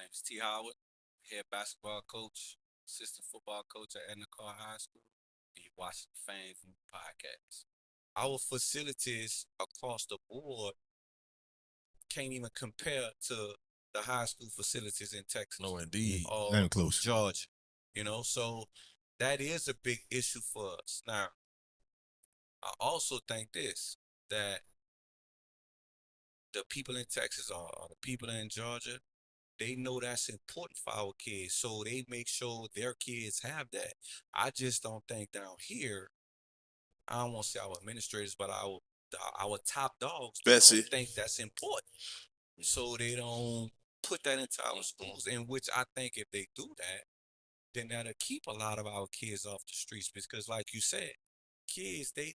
name is T. Howard, head basketball coach, assistant football coach at Edna Karr High School. And you watch the FanView podcast. Our facilities across the board can't even compare to the high school facilities in Texas. No, indeed. Or Not even close. Georgia. So that is a big issue for us. Now, I also think that the people in Texas or the people in Georgia, they know that's important for our kids, so they make sure their kids have that. I just don't think down here, I don't want to say our administrators, but our top dogs Bessie. don't think that's important. So they don't put that into our schools, in which I think if they do that, then that'll keep a lot of our kids off the streets. Because like you said, kids, they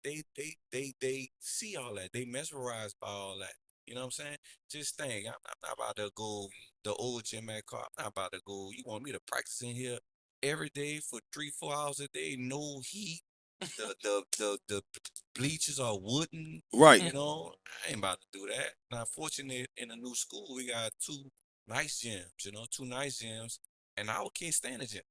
see all that. They mesmerized by all that. You know what I'm saying? Just think, I'm not about to go the old gym at car. I'm not about to go. You want me to practice in here every day for 3-4 hours a day, no heat. The bleachers are wooden. Right. I ain't about to do that. Now, fortunately, in the new school, we got two nice gyms, and our kids stay in the gym.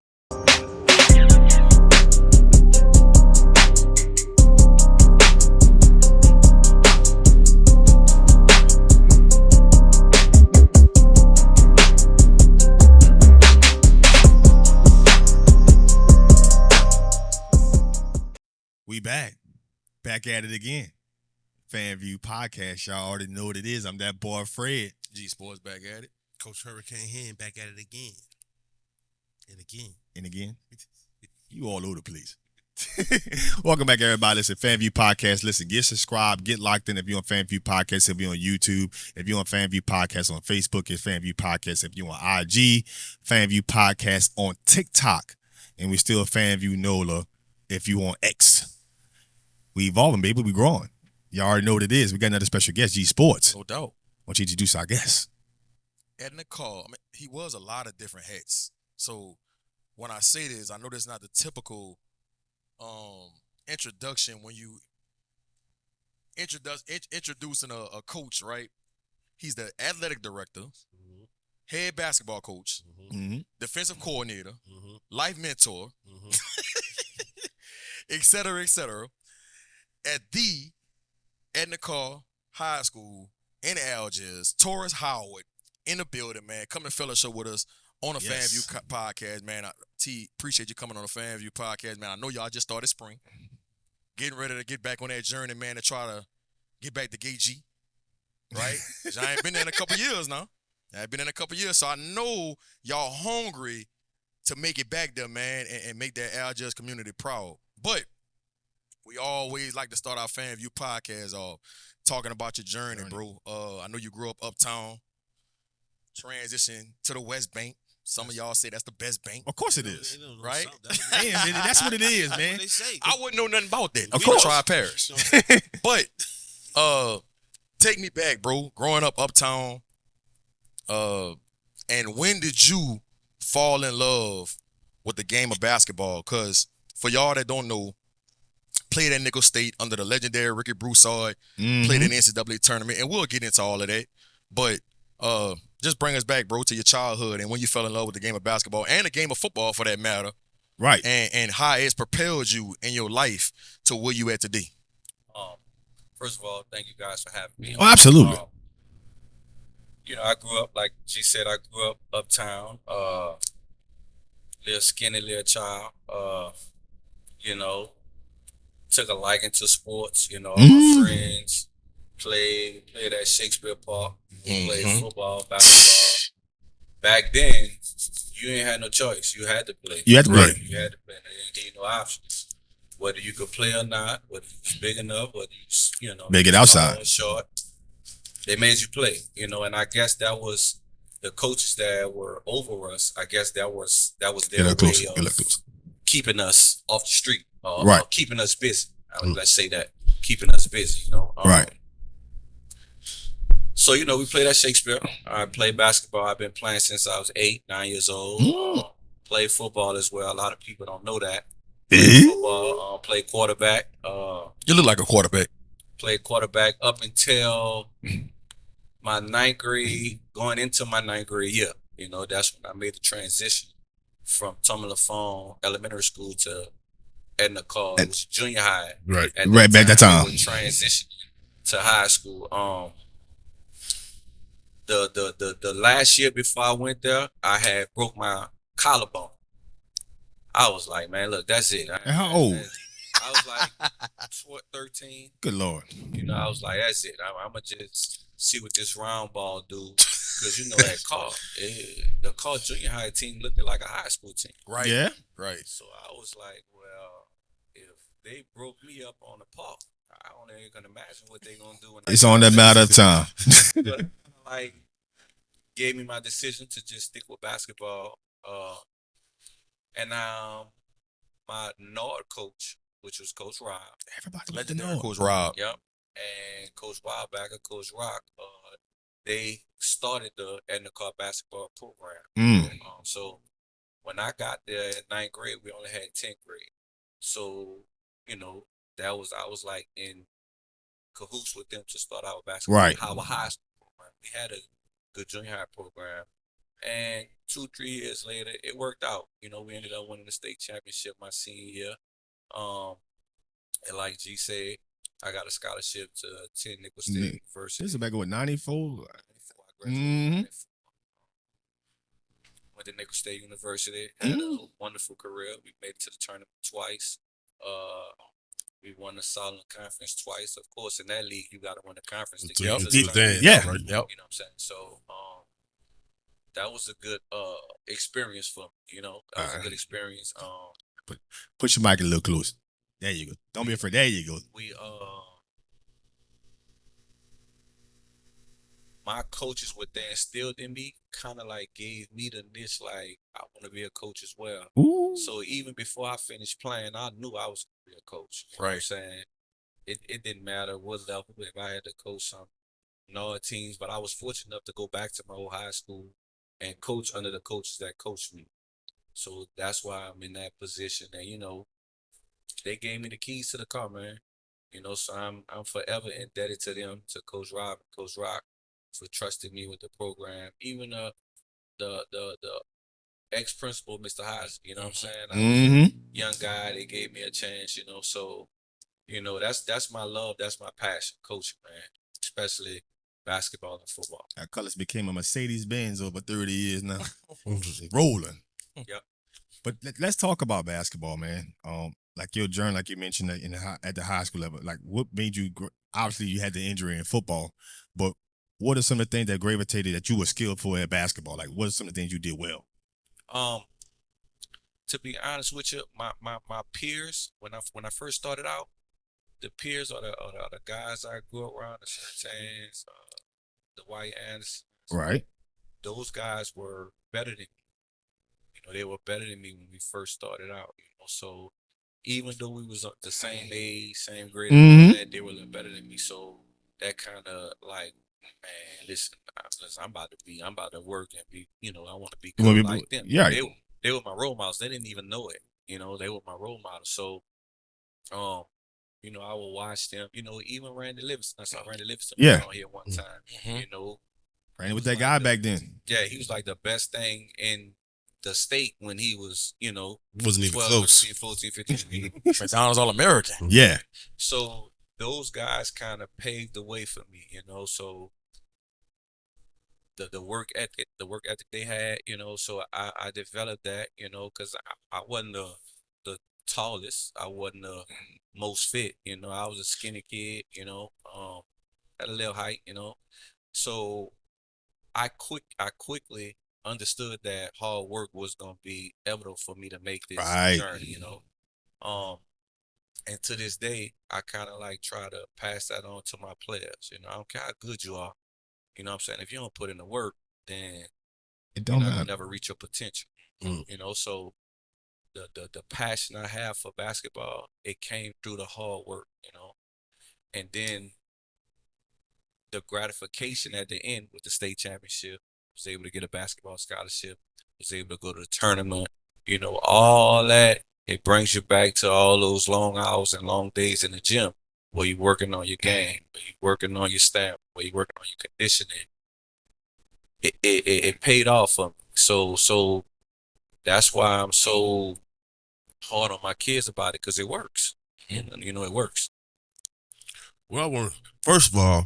We back at it again. FanView podcast, y'all already know what it is. I'm that boy Fred. G Sports back at it. Coach Hurricane Hand back at it again. And again. You all over the place. Welcome back, everybody. Listen, FanView podcast. Listen, get subscribed, get locked in. If you're on FanView podcast, if you're on YouTube, if you're on FanView podcast on Facebook, it's FanView podcast. If you're on IG, FanView podcast on TikTok, and we still FanView NOLA. If you on X, we evolving, baby. We growing. Y'all already know what it is. We got another special guest, G Sports. No doubt. Why don't you introduce our guest? Edna Karr. He was a lot of different hats. So when I say this, I know that's not the typical introduction when you introducing a coach, right? He's the athletic director, head basketball coach, defensive coordinator, life mentor, et cetera, at the Edna Karr High School in Algiers. Taurus Howard in the building, man. Come and fellowship with us on the FanView podcast, man. Appreciate you coming on the FanView podcast, man. I know y'all just started spring. Getting ready to get back on that journey, man, to try to get back to KG, right? 'Cause I ain't been there in a couple years now. So I know y'all hungry to make it back there, man, and make that Algiers community proud. But we always like to start our FanView podcast off talking about your journey, bro. I know you grew up uptown, transition to the West Bank. Some of y'all say that's the best bank. Of course it is. Right? Man, that's what it is, man. They say. I wouldn't know nothing about that. Of course. Try Paris. But take me back, bro. Growing up uptown, and when did you fall in love with the game of basketball? Because for y'all that don't know, played at Nickel State under the legendary Ricky Broussard, played in the NCAA tournament, and we'll get into all of that. But just bring us back, bro, to your childhood and when you fell in love with the game of basketball and the game of football, for that matter. Right. And how it's propelled you in your life to where you at today. First of all, thank you guys for having me. Oh, absolutely. I grew up, like she said, I grew up uptown, little skinny little child, took a liking to sports, my friends played at Shakespeare Park, played football, basketball. Back then, you ain't had no choice. You had to play. You had to play. They didn't give you no options. Whether you could play or not, whether you was big enough, whether you make it outside, tall or short, they made you play. And I guess that was the coaches that were over us. I guess that was their way of keeping us off the street, right? Or keeping us busy. Let's say that, keeping us busy. Right. So we played at Shakespeare. I played basketball. I've been playing since I was 8, 9 years old. Played football as well. A lot of people don't know that. Played football. Played quarterback. You look like a quarterback. Played quarterback up until my 9th grade, going into my 9th grade year. You know, that's when I made the transition from Tumblr Elementary School to Edna Karr. It was junior high. Right. At Right, back that time. We were transitioning to high school. The last year before I went there, I had broke my collarbone. I was like, man, look, that's it. And how old? I was like 13. Good Lord. You know, I was like, that's it. I'm going to just see what this round ball do. Because, you know, that the Karr junior high team looked like a high school team. Right. Yeah. Right. So I was like, well, if they broke me up on the park, I don't even can imagine what they're going to do. It's on that matter of time. But, like, gave me my decision to just stick with basketball. And my Nord coach, which was Coach Rob. Everybody Legendary Coach Rob. Yep. And Coach Wildbacker, Coach Rock, they started the Edna Karr basketball program. So when I got there in 9th grade, we only had 10th grade. So, you know, I was like in cahoots with them to start our basketball, Right. our high school program. We had a good junior high program. And 2-3 years later, it worked out. You know, we ended up winning the state championship my senior year. And like G said, I got a scholarship to attend Nickel State University. This is back in what, 94? I graduated. Went to Nickel State University. Had a wonderful career. We made it to the tournament twice. We won the Solid Conference twice. Of course, in that league, you got to win the conference to get to the tournament. Yeah. Right. Yep. You know what I'm saying? So, that was a good experience for me. You know, that was a good experience. Put your mic a little closer. There you go. Don't be afraid. There you go. We my coaches, what they instilled in me, kind of like gave me the niche, like I want to be a coach as well. Ooh. So even before I finished playing, I knew I was going to be a coach. You know what I'm saying? It didn't matter what level, if I had to coach some NOTN teams, but I was fortunate enough to go back to my old high school and coach under the coaches that coached me. So that's why I'm in that position. And, you know, they gave me the keys to the car, man. You know, so I'm forever indebted to them, to Coach Rob and Coach Rock, for trusting me with the program. Even the ex-principal, Mr. Haas, you know what I'm saying? I was a young guy. They gave me a chance, you know. So, you know, that's my love. That's my passion, coaching, man, especially basketball and football. Our colors became a Mercedes-Benz over 30 years now. Rolling. Yep. But let's talk about basketball, man. Like your journey, like you mentioned at the high school level, like what made you, obviously you had the injury in football, but what are some of the things that gravitated that you were skilled for at basketball? Like what are some of the things you did well? To be honest with you, my peers, when I first started out, the peers are the guys I grew up around, the Shantans, the White Andersons. Right. Those guys were better than me. You know, they were better than me when we first started out. You know, so even though we was the same age, same grade, they were a little better than me. So that kind of like, man, listen, I'm about to work and be, you know, I want to be good like them. Yeah. They were my role models. They didn't even know it. You know, they were my role models. So, you know, I would watch them. You know, even Randy Livingston. I saw Randy Livingston on here one time. You know, Randy was that guy back then. Yeah, he was like the best thing in the state when he was, you know, Wasn't even 12, close. 13, 14, 15. McDonald's All-American. Yeah. So those guys kind of paved the way for me, you know. So the work ethic they had, you know. So I developed that, you know, because I wasn't the tallest, I wasn't the most fit, you know. I was a skinny kid, you know, had a little height, you know. So I quickly understood that hard work was gonna be evident for me to make this journey, you know. And to this day, I kind of like try to pass that on to my players. You know, I don't care how good you are. You know what I'm saying? If you don't put in the work, then you're not gonna never reach your potential. You know, so the passion I have for basketball, it came through the hard work, you know. And then the gratification at the end with the state championship, was able to get a basketball scholarship, was able to go to the tournament, you know, all that. It brings you back to all those long hours and long days in the gym where you're working on your game, where you're working on your stamina, where you're working on your conditioning. It paid off for me, So that's why I'm so hard on my kids about it, because it works. And, it works. Well, first of all,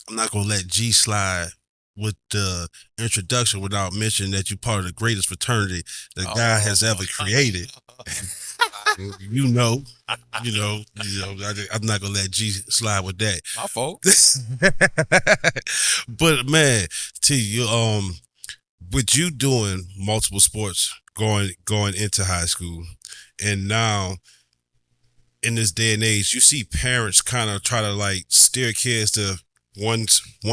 I'm not gonna let G slide with the introduction without mentioning that you're part of the greatest fraternity that God has ever created. You know, I'm not gonna let G slide with that. My fault. But man, T, you with you doing multiple sports going into high school, and now in this day and age, you see parents kind of try to like steer kids to one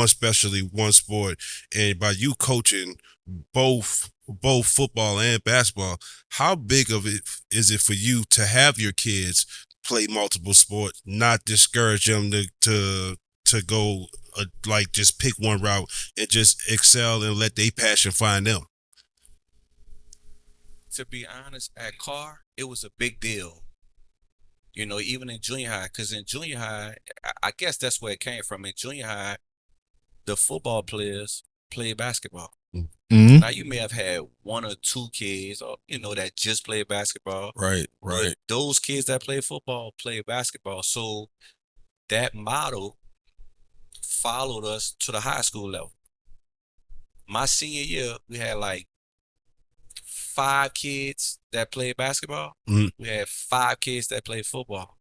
specialty, one sport, and by you coaching both football and basketball, how big of it is it for you to have your kids play multiple sports, not discourage them to go like just pick one route and just excel and let their passion find them? To be honest, at Carr, it was a big deal. Even in junior high, because in junior high, I guess that's where it came from. In junior high, the football players played basketball. Mm-hmm. Now, you may have had one or two kids, or that just played basketball. Right. But those kids that play football play basketball. So that model followed us to the high school level. My senior year, we had like 5 kids that played basketball. Mhm. We had 5 kids that played football.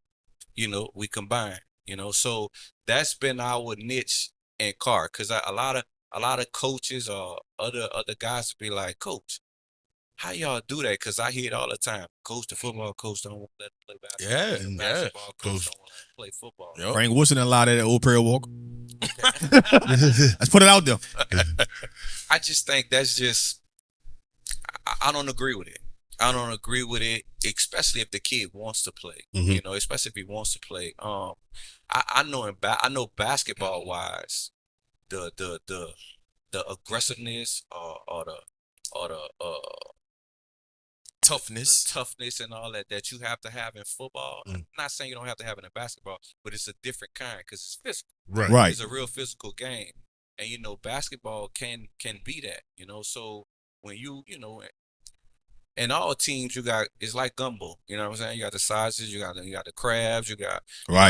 We combined. So that's been our niche in Carr, because a lot of coaches or other guys be like, "Coach, how y'all do that?" Because I hear it all the time. Coach, the football coach don't want to let them play basketball. Yeah, The yeah. basketball coach Coach. don't want to play football. Yep. Frank Wilson and a lot of that old prayer walk. Let's put it out there. I just think that's just, I don't agree with it. I don't agree with it, especially if the kid wants to play. Mhm. Especially if he wants to play. I know basketball wise, the aggressiveness or the toughness and all that you have to have in football. Mm. I'm not saying you don't have to have it in basketball, but it's a different kind, because it's physical. Right. It's a real physical game, and basketball can be that. So when in all teams, it's like gumbo. You know what I'm saying? You got the sausages, you got the crabs, you got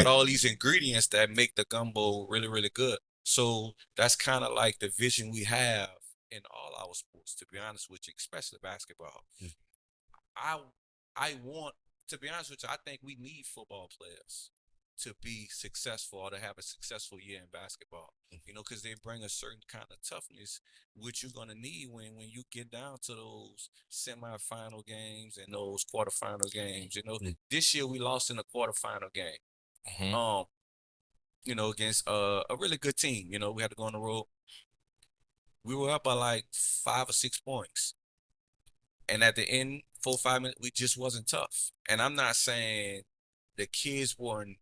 all these ingredients that make the gumbo really, really good. So that's kind of like the vision we have in all our sports, to be honest with you, especially basketball. Mm. I want, to be honest with you, I think we need football players to be successful or to have a successful year in basketball, because they bring a certain kind of toughness, which you're going to need when you get down to those semifinal games and those quarterfinal games. This year we lost in the quarterfinal game, against a really good team. We had to go on the road. We were up by like 5 or 6 points. And at the end, 4 or 5 minutes, we just wasn't tough. And I'm not saying the kids weren't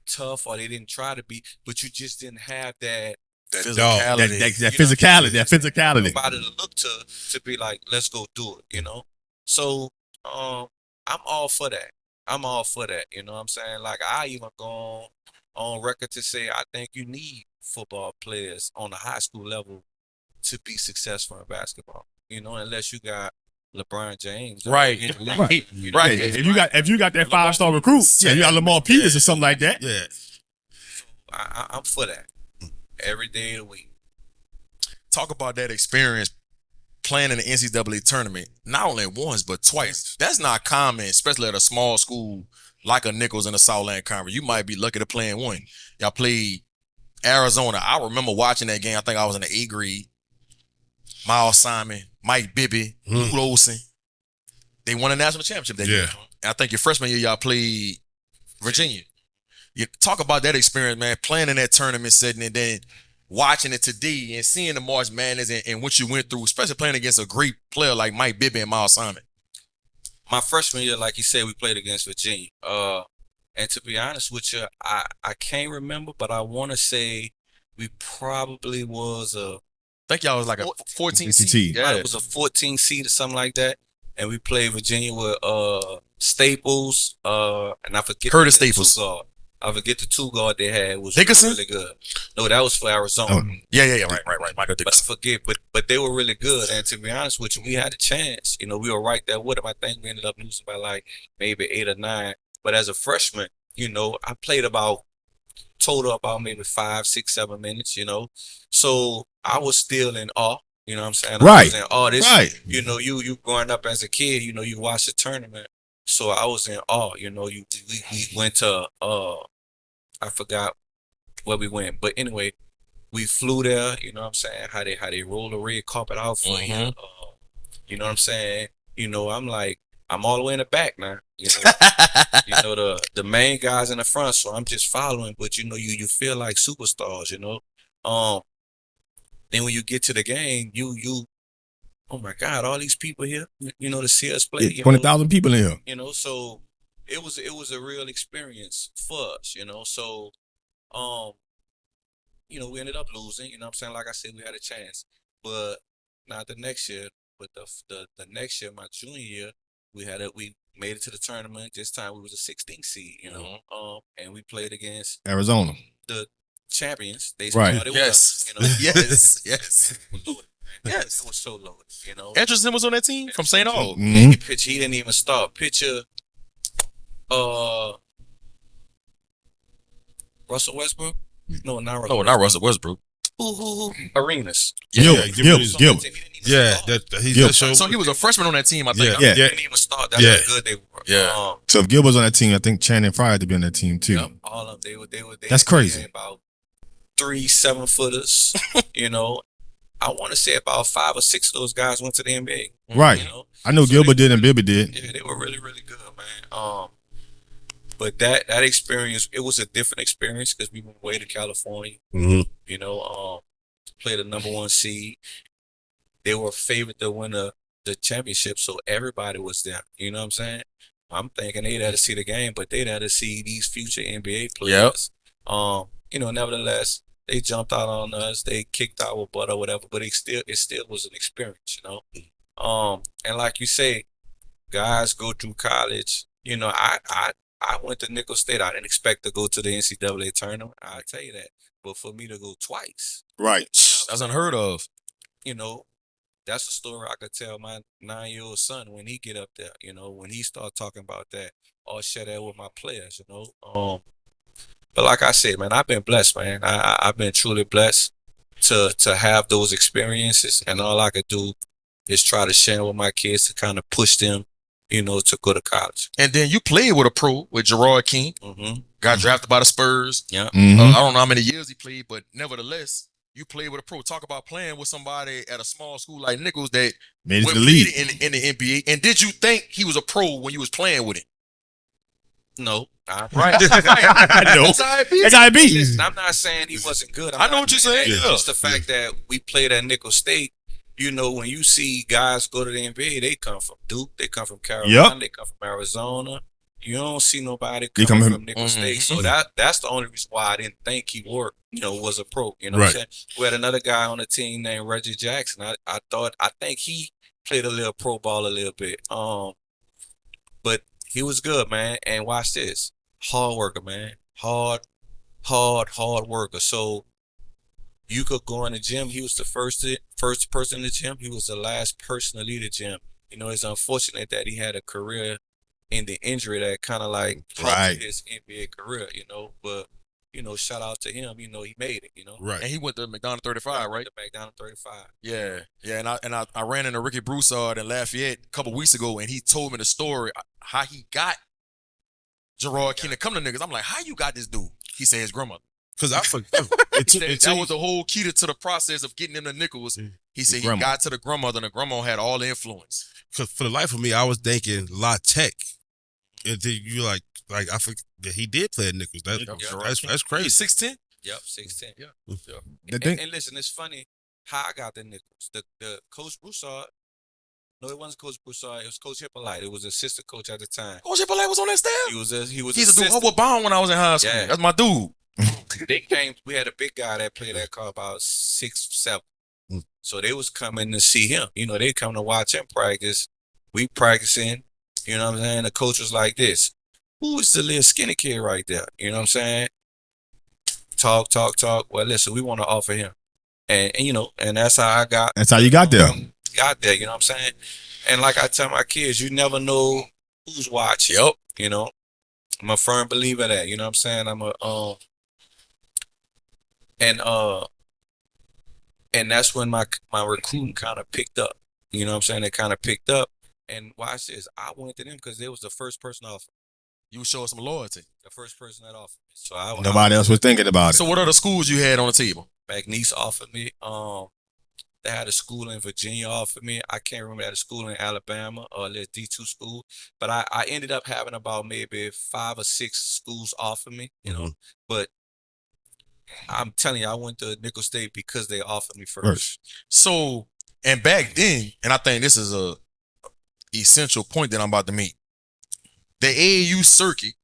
tough or they didn't try to be, but you just didn't have that physicality. That physicality. Nobody to look to be like, let's go do it, So I'm all for that. You know what I'm saying? Like, I even go on record to say I think you need football players on the high school level to be successful in basketball. Unless you got LeBron James, Right. Right. If you got that 5-star recruit, and you got Lamar Peters or something like that. Yeah. I'm for that every day of the week. Talk about that experience playing in the NCAA tournament, not only once but twice. That's not common, especially at a small school like a Nichols in the Southland Conference. You might be lucky to play in one. Y'all played Arizona. I remember watching that game. I think I was in the 8th grade. Miles Simon, Mike Bibby, Lou Olsen. They won a national championship that year. And I think your freshman year, y'all played Virginia. You talk about that experience, man, playing in that tournament setting and then watching it today and seeing the March Madness and what you went through, especially playing against a great player like Mike Bibby and Miles Simon. My freshman year, like you said, we played against Virginia. And to be honest with you, I can't remember, but I want to say we probably was I think y'all was like a 14 seed. seed. It was a 14 seed or something like that. And we played Virginia with Staples, and I forget Curtis Staples. I forget the 2 guard they had was Dickerson? really good. No, that was for Arizona. Oh. Yeah. Right. Michael But I Dickerson. forget, but they were really good. And to be honest with you, we had a chance. You know, we were right there with them. I think we ended up losing by like maybe 8 or 9. But as a freshman, you know, I played about maybe 5, 6, 7 minutes, you know. So I was still in awe. You know what I'm saying? I Right. was in awe. This, Right. you know, you growing up as a kid, you know, you watch the tournament. So I was in awe. You know, we went to I forgot where we went, but anyway, we flew there. You know what I'm saying? How they roll the red carpet out for you. You know what I'm saying? You know, I'm all the way in the back now. You know, you know the main guys in the front, so I'm just following. But you know, you feel like superstars. You know, then when you get to the game, you oh my God, all these people here. You know, to see us play. You know? 20,000 people in here. You know, so it was a real experience for us. You know, so you know, we ended up losing. You know what I'm saying? Like I said, we had a chance, but not the next year. But the next year, my junior year, we made it to the tournament. This time we was a 16th seed. You know, and we played against Arizona. the champions. They Right. started with us. You know, Yes. Yes, it was so loaded. You know, Anderson was on that team from St. Aug. Mhm. he didn't even start. Picture, Russell Westbrook. No, not Russell. Oh, not Russell Westbrook. Who? Arenas. Gilbert. Yeah, he's Gil- that show. So he was a freshman on that team, I think. Yeah. They Yeah. didn't even start. That's Yeah. how good they were. Yeah. So if Gil was on that team, I think Channing Frye had to be on that team too. Yep, all of them. They That's crazy. had about 3 7-footers. You know, I want to say about 5 or 6 of those guys went to the NBA. Right. You know, I know So Gilbert they- did and Bibby did. yeah, they were really, really good, man. But that experience, it was a different experience because we went way to California. Mhm. You know, played the number 1 seed. They were favored to win the championship, so everybody was there. You know what I'm saying? I'm thinking they had to see the game, but they had to see these future NBA players. You know, nevertheless, they jumped out on us. They kicked our butt or whatever, but it still was an experience. You know, and like you say, guys go through college. You know, I went to Nickel State. I didn't expect to go to the NCAA tournament. I'll tell you that. But for me to go twice, Right. That's unheard of. you know, that's a story I could tell my 9-year-old son when he get up there. You know, when he start talking about that, or share that with my players. You know, but like I said, man, I've been blessed, man. I've been truly blessed to have those experiences, and all I could do is try to share with my kids to kind of push them, you know, to go to college. And then you played with a pro, with Gerard King. Mm-hmm. Got drafted by the Spurs. Yeah. Mhm. I don't know how many years he played, but nevertheless, you played with a pro. Talk about playing with somebody at a small school like Nichols that Made it to went the league. in the NBA. And did you think he was a pro when you was playing with him? No. Right. No. That's how it be. That's how it be. Listen, I'm not saying he wasn't good. I know what you're saying. It's Yeah. just the fact that we played at Nickel State. You know, when you see guys go to the NBA, they come from Duke, they come from Carolina, they come from Arizona. You don't see nobody They coming come from Nickel State. So that's the only reason why I didn't think he worked, you know, was a pro. You know what I'm saying? We had another guy on the team named Reggie Jackson. I think he played a little pro ball a little bit. But he was good, man. And watch this. Hard worker, man. Hard worker. So you could go in the gym. He was the first person in the gym. He was the last person to leave the gym. You know, it's unfortunate that he had a career in the injury that kind of like halted his NBA career, you know. But, you know, shout out to him. You know, he made it, you know. Right. And he went to McDonald 35, right? McDonald 35. Yeah. And I ran into Ricky Broussard in Lafayette a couple weeks ago, and he told me the story how he got Gerard King to come to niggas. I'm like, how you got this dude? He said his grandmother. Because I forget. That was the whole key to the process of getting him to Nichols. He said he got to the grandmother, and the grandma had all the influence. Because for the life of me, I was thinking La Tech. And then you like I forget that he did play at Nichols. That's crazy. 6'10"? Yep, 6'10". Yeah. And listen, it's funny how I got the Nichols. The Coach Broussard, no, it wasn't Coach Broussard. It was Coach Hippolyte. It was assistant coach at the time. Coach Hippolyte was on that staff? He was He's a dude. assistant. I was bound when I was in high school. Yeah. That's my dude. They came. We had a big guy that played that car about 6'7". So they was coming to see him. You know, they come to watch him practice. We practicing. You know what I'm saying? The coach was like this. who is the little skinny kid right there? You know what I'm saying? Talk. Well, listen, we want to offer him. And you know, and that's how I got. That's how you got there. Got there, you know what I'm saying? And like I tell my kids, you never know who's watching. Yep. You know, I'm a firm believer of that. You know what I'm saying? I'm a and that's when my recruiting kind of picked up. You know what I'm saying? It kind of picked up. And watch this. I went to them because they was the first person off. You would show us some loyalty. The first person that offered me. So Nobody else was thinking about it. So what other schools you had on the table? McNeese offered me. They had a school in Virginia offered me. I can't remember. They had a school in Alabama, or a D2 school. But I ended up having about maybe 5 or 6 schools offer me, you know. But I'm telling you, I went to Nickel State because they offered me first. So, and back then, and I think this is a essential point that I'm about to make, the AAU circuit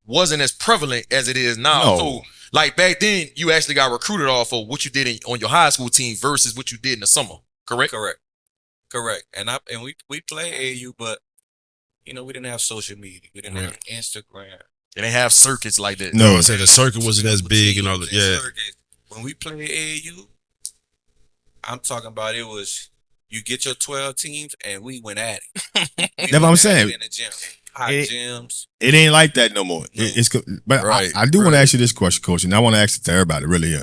wasn't as prevalent as it is now. No. So, like back then, you actually got recruited off of what you did on your high school team versus what you did in the summer. Correct? Correct. And we play AAU, but you know, we didn't have social media. We didn't have Instagram. They didn't have circuits like that. No, I say the circuit wasn't as big and all that. Yeah. When we played AAU, I'm talking about it was you get your 12 teams and we went at it. That's what I'm saying. In the gym. Hot gyms. It ain't like that no more. But Right, I do want to ask you this question, Coach, and I want to ask it to everybody, really. I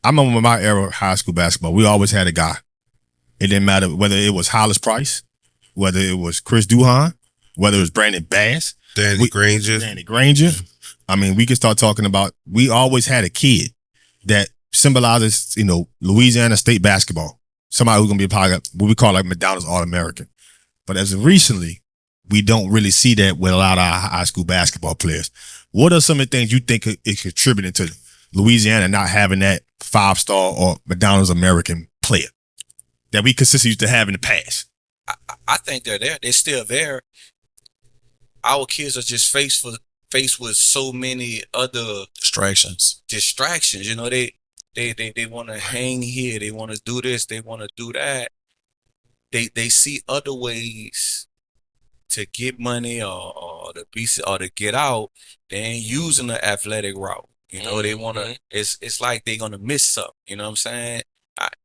remember my era of high school basketball, we always had a guy. It didn't matter whether it was Hollis Price, whether it was Chris Duhon, whether it was Brandon Bass, Danny Granger. I mean, we can start talking about, we always had a kid that symbolizes, you know, Louisiana State basketball. Somebody who's going to be a what we call like McDonald's All-American. But as of recently, we don't really see that with a lot of our high school basketball players. What are some of the things you think is contributing to Louisiana not having that 5-star or McDonald's American player that we consistently used to have in the past? I think they're there. They're still there. Our kids are just faced with so many other Distractions. You know, they want to hang here. They want to do this. They want to do that. They see other ways to get money or to get out. They ain't using the athletic route. You know, they want to. It's like they're gonna miss something. You know what I'm saying?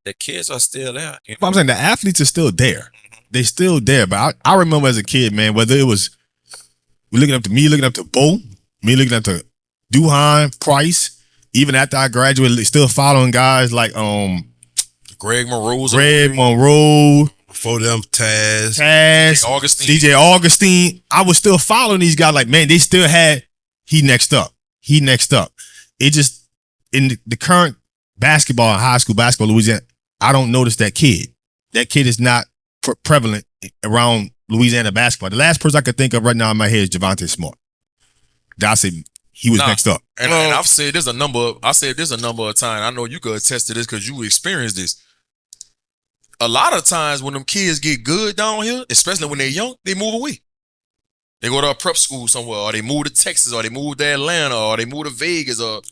The kids are still there. You know? But I'm saying the athletes are still there. They still there. But I remember as a kid, man, whether it was looking up to Bo, me looking up to Duhon, Price. Even after I graduated, still following guys like Greg Monroe. Before them, Taz, DJ Augustine. I was still following these guys like, man, they still had he next up. It just, in the current basketball and high school basketball, Louisiana, I don't notice that kid. That kid is not prevalent around Louisiana basketball. The last person I could think of right now in my head is Javante Smart. I said he was next up. And I've said there's a number of times. I know you could attest to this because you experienced this. A lot of times when them kids get good down here, especially when they're young, they move away. They go to a prep school somewhere, or they move to Texas, or they move to Atlanta, or they move to Vegas, or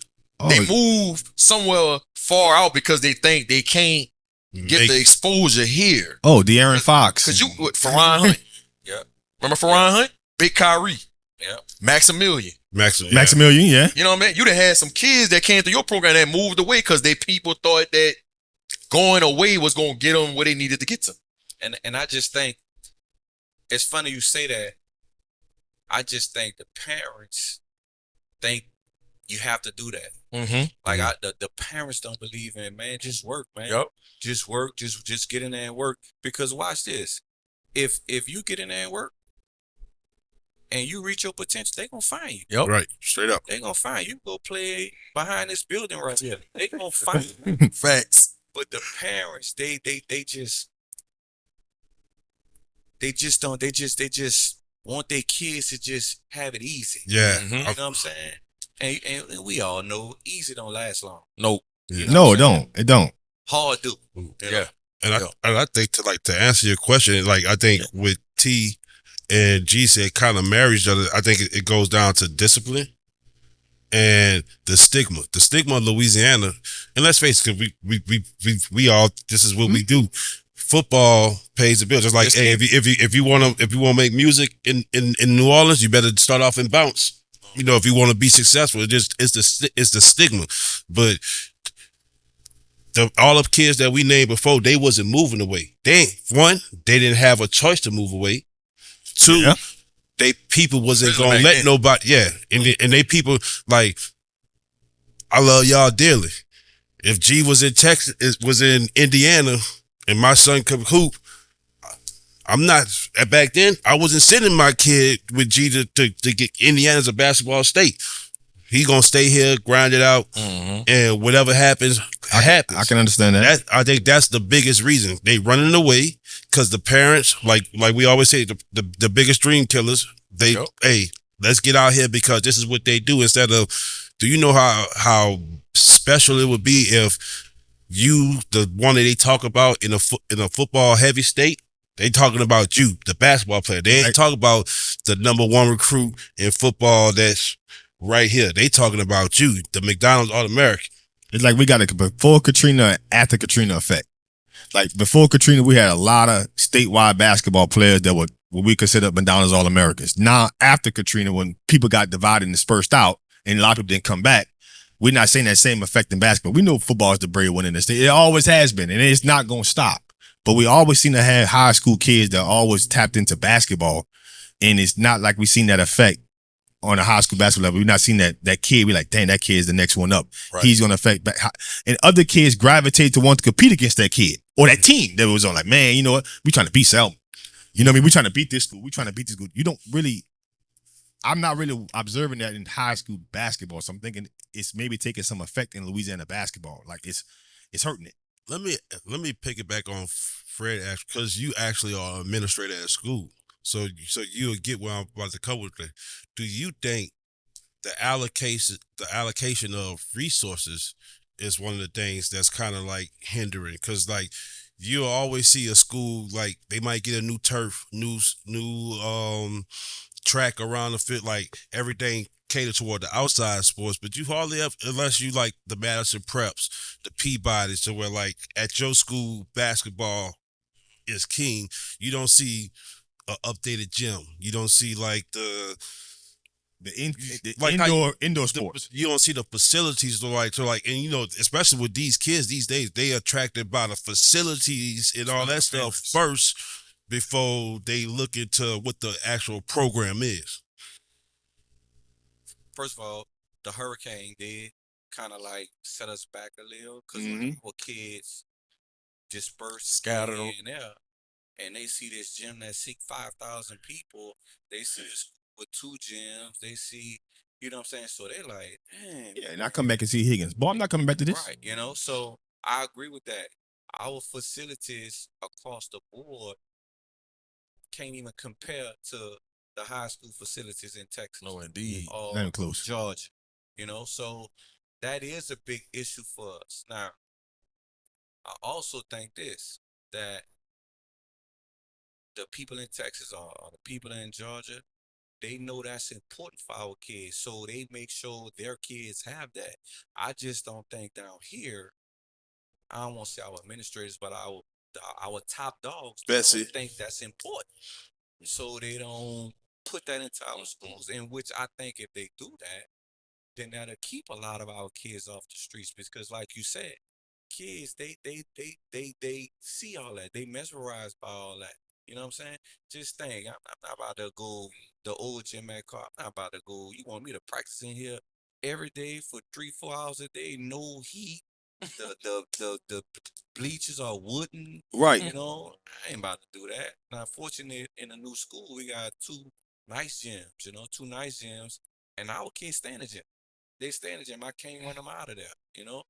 they move somewhere far out because they think they can't get the exposure here. Oh, De'Aaron Fox. Because Ferron Hunt. Yeah. Remember Ferron Hunt? Big Kyrie. Yeah. Maximilian, yeah. You know what I mean? You done had some kids that came through your program that moved away because people thought that going away was going to get them where they needed to get to. And I just think, it's funny you say that. I just think the parents think you have to do that. Mm-hmm. Like the parents don't believe in, man, just work, man. Yep. Just work, just get in there and work. Because watch this. If you get in there and work and you reach your potential, they gonna find you. Yep. Right. Straight up. They gonna find you. Go play behind this building right here. They gonna find you. Facts. But the parents, they just want their kids to just have it easy. Yeah. Mm-hmm. You know what I'm saying? And we all know easy don't last long. Nope. You know it don't. Hard do. Yeah. And I think to answer your question, like I think with T and G said kind of marry each other, I think it goes down to discipline and the stigma. The stigma of Louisiana, and let's face it, because we all, this is what we do. football pays the bills. It's like, Just hey, if you want to make music in New Orleans, you better start off in bounce. You know, if you want to be successful, it's the stigma. But all of kids that we named before, they wasn't moving away. They didn't have a choice to move away. Two, Yeah. they people wasn't Especially gonna back let then. nobody. Yeah, and they people like, I love y'all dearly. If G was in Texas, was in Indiana, and my son could hoop, I'm not. Back then, I wasn't sending my kid with G to get Indiana as a basketball state. He gonna stay here, grind it out, and whatever happens, happens. I can understand that. I think that's the biggest reason they running away, because the parents, like we always say, the biggest dream killers. They Yep. hey, let's get out here because this is what they do. Instead of, do you know how special it would be if you, the one that they talk about in a football heavy state, they talking about you, the basketball player. They ain't talking about the #1 recruit in football that's right here. They talking about you, the McDonald's All-American. It's like we got a before Katrina and after Katrina effect. Like before Katrina, we had a lot of statewide basketball players that were what we consider McDonald's All-Americans. Now, after Katrina, when people got divided and dispersed out, and a lot of people didn't come back, we're not saying that same effect in basketball. We know football is the breadwinner in the state. It always has been, and it's not going to stop. But we always seem to have high school kids that always tapped into basketball, and it's not like we seen that effect on a high school basketball level. We're not seeing that kid. We're like, dang, that kid is the next one up. Right. He's going to affect back. And other kids gravitate to want to compete against that kid or that team that was on. Like, man, you know what? We trying to beat Selma. You know what I mean? We trying to beat this school. We trying to beat this school. You don't really. I'm not really observing that in high school basketball. So I'm thinking it's maybe taking some effect in Louisiana basketball. Like it's hurting it. Let me pick it back on Fred, because you actually are an administrator at school, so you'll get where I'm about to come with it. Do you think the allocation of resources is one of the things that's kind of like hindering? Because like you always see a school, like they might get a new turf, new track around the field, like everything catered toward the outside sports, but you hardly ever, unless you like the Madison Preps, the Peabodys, to where like at your school basketball is king. You don't see an updated gym. You don't see like the indoor sports. You don't see the facilities to like, and you know, especially with these kids these days, they attracted by the facilities and all that stuff first before they look into what the actual program is. First of all, the hurricane did kind of like set us back a little because our kids dispersed Scattered here and there, and they see this gym that seek 5,000 people. They see this with 2 gyms. They see, you know what I'm saying? So they like, damn. Yeah, and I come back and see Higgins. Boy, I'm not coming back to this. Right, you know, so I agree with that. Our facilities across the board can't even compare to the high school facilities in Texas. No, indeed. Or Not even close. Georgia, you know, so that is a big issue for us. Now, I also think that the people in Texas or the people in Georgia, they know that's important for our kids, so they make sure their kids have that. I just don't think down here, I don't want to say our administrators, but our top dogs Bessie. don't think that's important. So they don't put that into our schools, in which I think if they do that, then that'll keep a lot of our kids off the streets. Because like you said, kids, they see all that. They mesmerized by all that. You know what I'm saying? Just think, I'm not about to go the old Jim Carr. I'm not about to go. You want me to practice in here every day for 3-4 hours a day, no heat. The bleachers are wooden. Right. You know, I ain't about to do that. Now, fortunately, in the new school, we got 2 nice gyms. You know, 2 nice gyms, and our kids stay in the gym. They stay in the gym. I can't run them out of there. You know,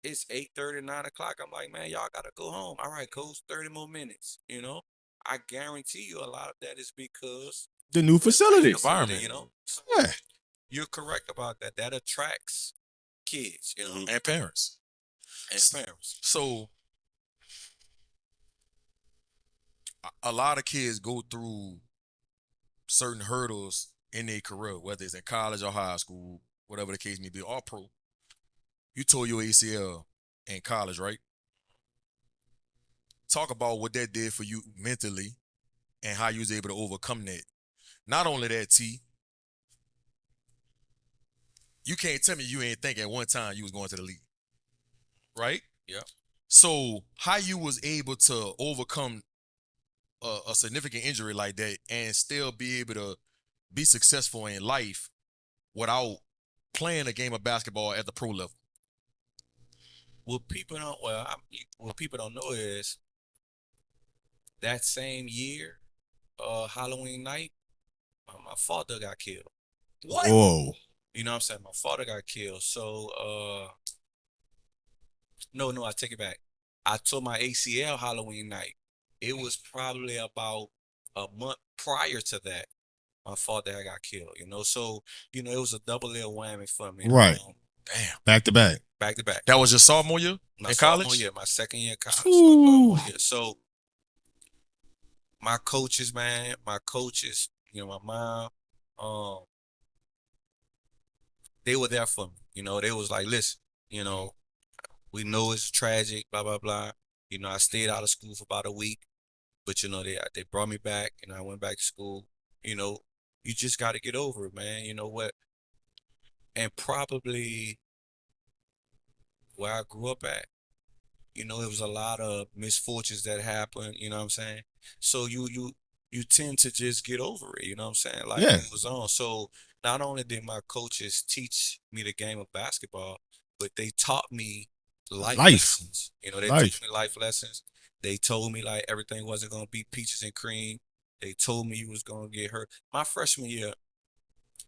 it's 8:30, 9 o'clock. I'm like, man, y'all gotta go home. All right, coach, 30 more minutes. You know, I guarantee you a lot of that is because The new facility. Environment. You know, so Yeah. you're correct about that. That attracts kids. You know, And parents. and parents. So a lot of kids go through certain hurdles in their career, whether it's in college or high school, whatever the case may be, or pro. You tore your ACL in college, right? talk about what that did for you mentally and how you was able to overcome that. Not only that, T, you can't tell me you ain't think at one time you was going to the league, right? Yeah. So how you was able to overcome a significant injury like that and still be able to be successful in life without playing a game of basketball at the pro level? What people don't know is that same year, Halloween night, my father got killed. What? Whoa. You know what I'm saying? My father got killed. So, no, I take it back. I tore my ACL Halloween night. It was probably about a month prior to that. My father had got killed, So, it was a double L whammy for me. Right. Damn. Back to back. Back to back. That was your sophomore year My in sophomore college? year, my second year of college. Ooh. My sophomore year. So, my coaches, man, my mom, they were there for me. They was like, listen, we know it's tragic, blah, blah, blah. I stayed out of school for about a week, but, they brought me back, and I went back to school. You just got to get over it, man. You know what? And probably where I grew up at, it was a lot of misfortunes that happened, you know what I'm saying? So you tend to just get over it, you know what I'm saying? Like Yeah. it was on. So not only did my coaches teach me the game of basketball, but they taught me life lessons. They taught me life lessons. They told me like everything wasn't gonna be peaches and cream. They told me you was gonna get hurt. My freshman year,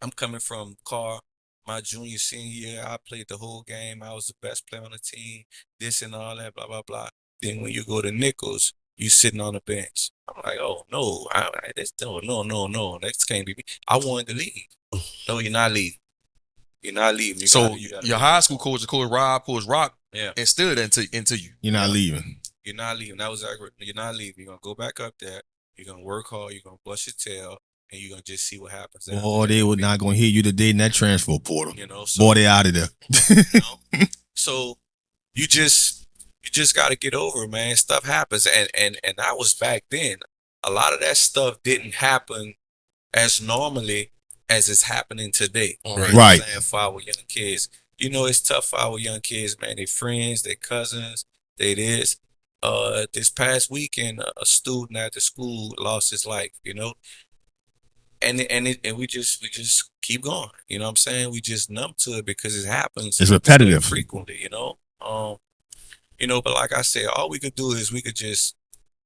I'm coming from Carr. My junior, senior year, I played the whole game. I was the best player on the team, this and all that, blah, blah, blah. Then when you go to Nichols, you sitting on the bench. I'm like, oh, no, no, that can't be me. I wanted to leave. No, you're not leaving. You're not leaving. So your high school coach, Coach Rock, yeah, instilled into you. You're not leaving. You're not leaving. That was accurate. You're not leaving. You're going to go back up there. You're going to work hard. You're going to bust your tail. And you're going to just see what happens. Boy, they were not going to hear you today in that transfer portal. So, boy, they out of there. So you just got to get over it, man. Stuff happens. And that was back then. A lot of that stuff didn't happen as normally as it's happening today. Right. For our young kids. It's tough for our young kids, man. They friends, they cousins, they this. This past weekend, a student at the school lost his life, and we just keep going. You know what I'm saying? We just numb to it because it happens. It's repetitive. Frequently, but like I said, all we could do is we could just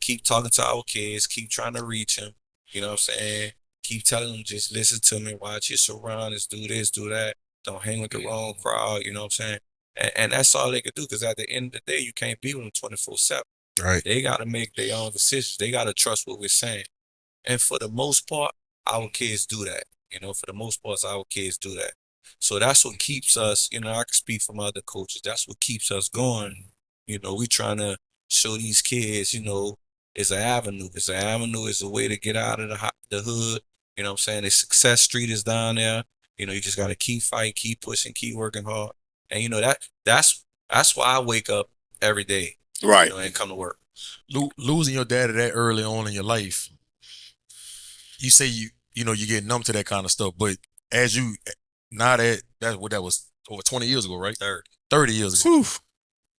keep talking to our kids, keep trying to reach them. You know what I'm saying? Keep telling them, just listen to me, watch your surroundings, do this, do that. Don't hang with the wrong crowd. You know what I'm saying? And that's all they could do, because at the end of the day, you can't be with them 24/7. Right. They got to make their own decisions. They got to trust what we're saying. And for the most part, our kids do that. For the most part, our kids do that. So that's what keeps us, I can speak from other coaches. That's what keeps us going. We trying to show these kids, it's an avenue. It's an avenue. It's a way to get out of the hood. You know what I'm saying? The Success Street is down there. You just got to keep fighting, keep pushing, keep working hard. And, that's why I wake up every day. Right. And come to work. Losing your dad that early on in your life, you say you get numb to that kind of stuff, but as you now that was over 20 years ago, right? 30 years ago. Oof.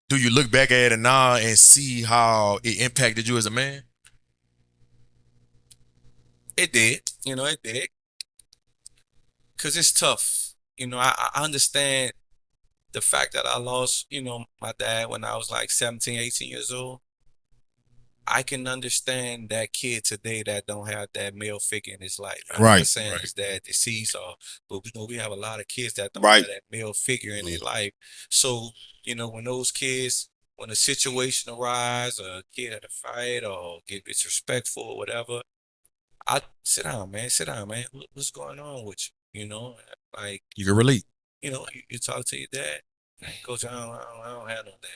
Do you look back at it now and see how it impacted you as a man? It did. It did. Because it's tough. I understand the fact that I lost, my dad when I was like 17, 18 years old. I can understand that kid today that don't have that male figure in his life. I'm not saying his dad deceased, but we have a lot of kids that don't have that male figure in their life. So, when those kids, when a situation arises, or a kid had a fight or get disrespectful or whatever, I sit down, man. What's going on with you? Like you can relate. You talk to your dad. Coach, I don't have no dad.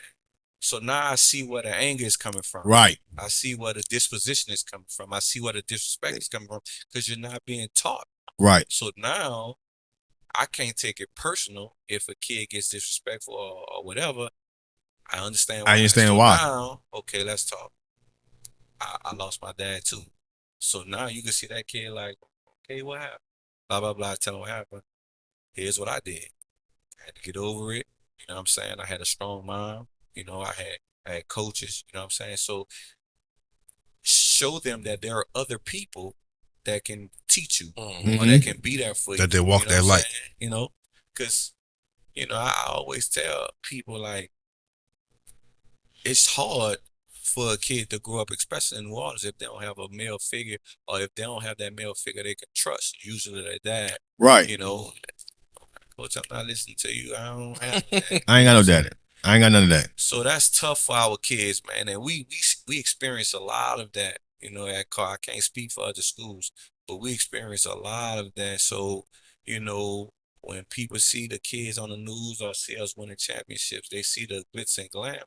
So now I see where the anger is coming from. Right. I see where the disposition is coming from. I see where the disrespect is coming from, because you're not being taught. Right. So now I can't take it personal if a kid gets disrespectful or whatever. I understand why. I understand why. Now, okay, let's talk. I lost my dad too. So now you can see that kid like, okay, what happened? Blah, blah, blah. Tell him what happened. Here's what I did. I had to get over it. You know what I'm saying? I had a strong mom. You know, I had coaches. You know what I'm saying? So show them that there are other people that can teach you or that can be there for you. That they walk that light. You know, because, you know, I always tell people like, it's hard for a kid to grow up, especially in New Orleans, if they don't have a male figure or if they don't have that male figure they can trust, usually their dad. Right. You know, coach, I'm not listening to you. I don't have that. I ain't got no daddy. I ain't got none of that. So that's tough for our kids, man. And we experience a lot of that, you know, at Carr. I can't speak for other schools, but we experience a lot of that. So, you know, when people see the kids on the news or see us winning championships, they see the glitz and glamour.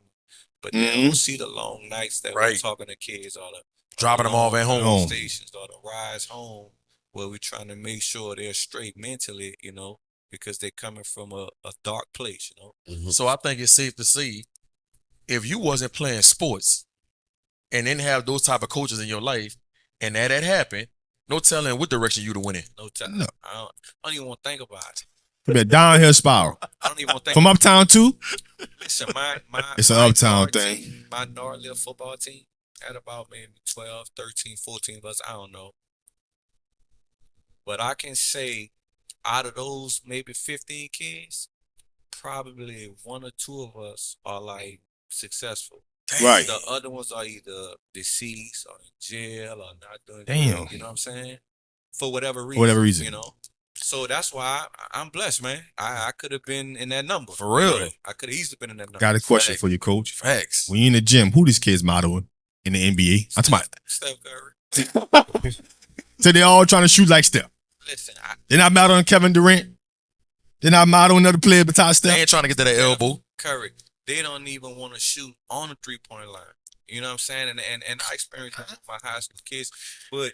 But they don't see the long nights that we're talking to kids or the dropping them off at home stations or the rides home where we're trying to make sure they're straight mentally, you know, because they're coming from a dark place, you know. So I think it's safe to say, if you wasn't playing sports and didn't have those type of coaches in your life, and that had happened, no telling what direction you'd have went in. No telling. No. I don't even want to think about it. It'd be a downhill spiral. I don't even want to think From uptown too. Listen, It's an uptown thing. Team, my North Little football team had about maybe 12, 13, 14 of us. I don't know. But I can say out of those maybe 15 kids, probably one or two of us are like successful. Right. The other ones are either deceased or in jail or not doing Damn. good, you know what I'm saying? For whatever reason. Whatever reason. You know? So that's why I'm blessed, man. I could have been in that number. For real. You know? I could have easily been in that number. Got a question for you, coach. Facts. When you're in the gym, who these kids modeling in the NBA? I'm talking Steph Curry. about. So they all trying to shoot like Steph. Listen, They're not modeling Kevin Durant. They're not modeling another player besides They Steph. ain't trying to get to that elbow. Curry, they don't even want to shoot on the 3-point line. You know what I'm saying? And I experienced that with my high school kids, but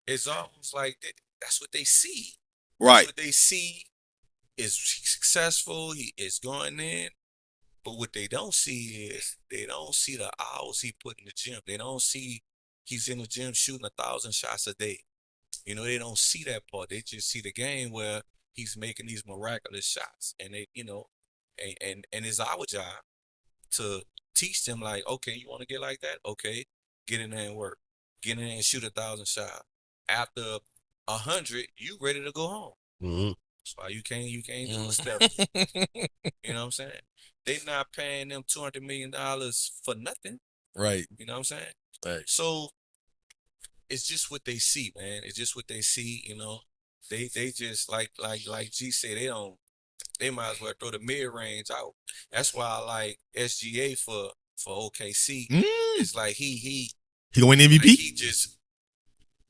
it's almost like that's what they see. Right. What they see is successful. He is going in. But what they don't see is they don't see the hours he put in the gym. They don't see he's in the gym shooting 1,000 shots a day. You know, they don't see that part. They just see the game where he's making these miraculous shots. And they, you know, and it's our job to teach them like, okay, you want to get like that? Okay, get in there and work. Get in there and shoot 1,000 shots. After 100, you ready to go home. That's why you can't do a step. You know what I'm saying? They not paying them $200 million for nothing. Right. You know what I'm saying? Right. So it's just what they see, man. It's just what they see, you know. They just like G said, they might as well throw the mid-range out. That's why I like SGA for OKC. It's like he gonna win MVP? Like he just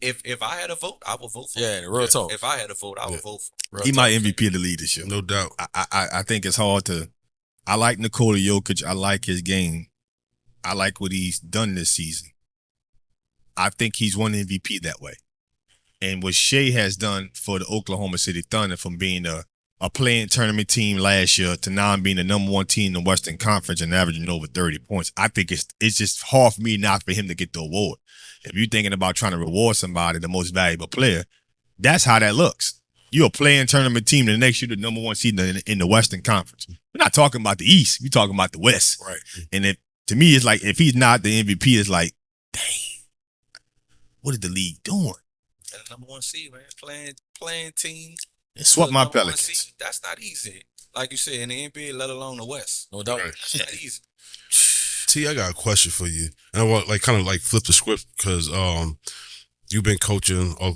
if I had a vote, I would vote for him. Yeah, real talk. If I had a vote, I would vote for him. He my MVP of the league this year. No doubt. I think it's hard to. I like Nikola Jokic. I like his game. I like what he's done this season. I think he's won MVP that way. And what Shea has done for the Oklahoma City Thunder, from being a playing tournament team last year to now being the number one team in the Western Conference and averaging over 30 points, I think it's just hard for me not for him to get the award. If you're thinking about trying to reward somebody, the most valuable player, that's how that looks. You're a playing tournament team, the next year the number one seed in the Western Conference. We're not talking about the East. We're talking about the West. Right. And to me, it's like if he's not the MVP, it's like, dang, what is the league doing? And the number one seed, man, playing teams. And swept my number one Pelicans. seed, that's not easy. Like you said, in the NBA, let alone the West. No doubt. That's not easy. T, I got a question for you, and I want kind of flip the script because you've been coaching a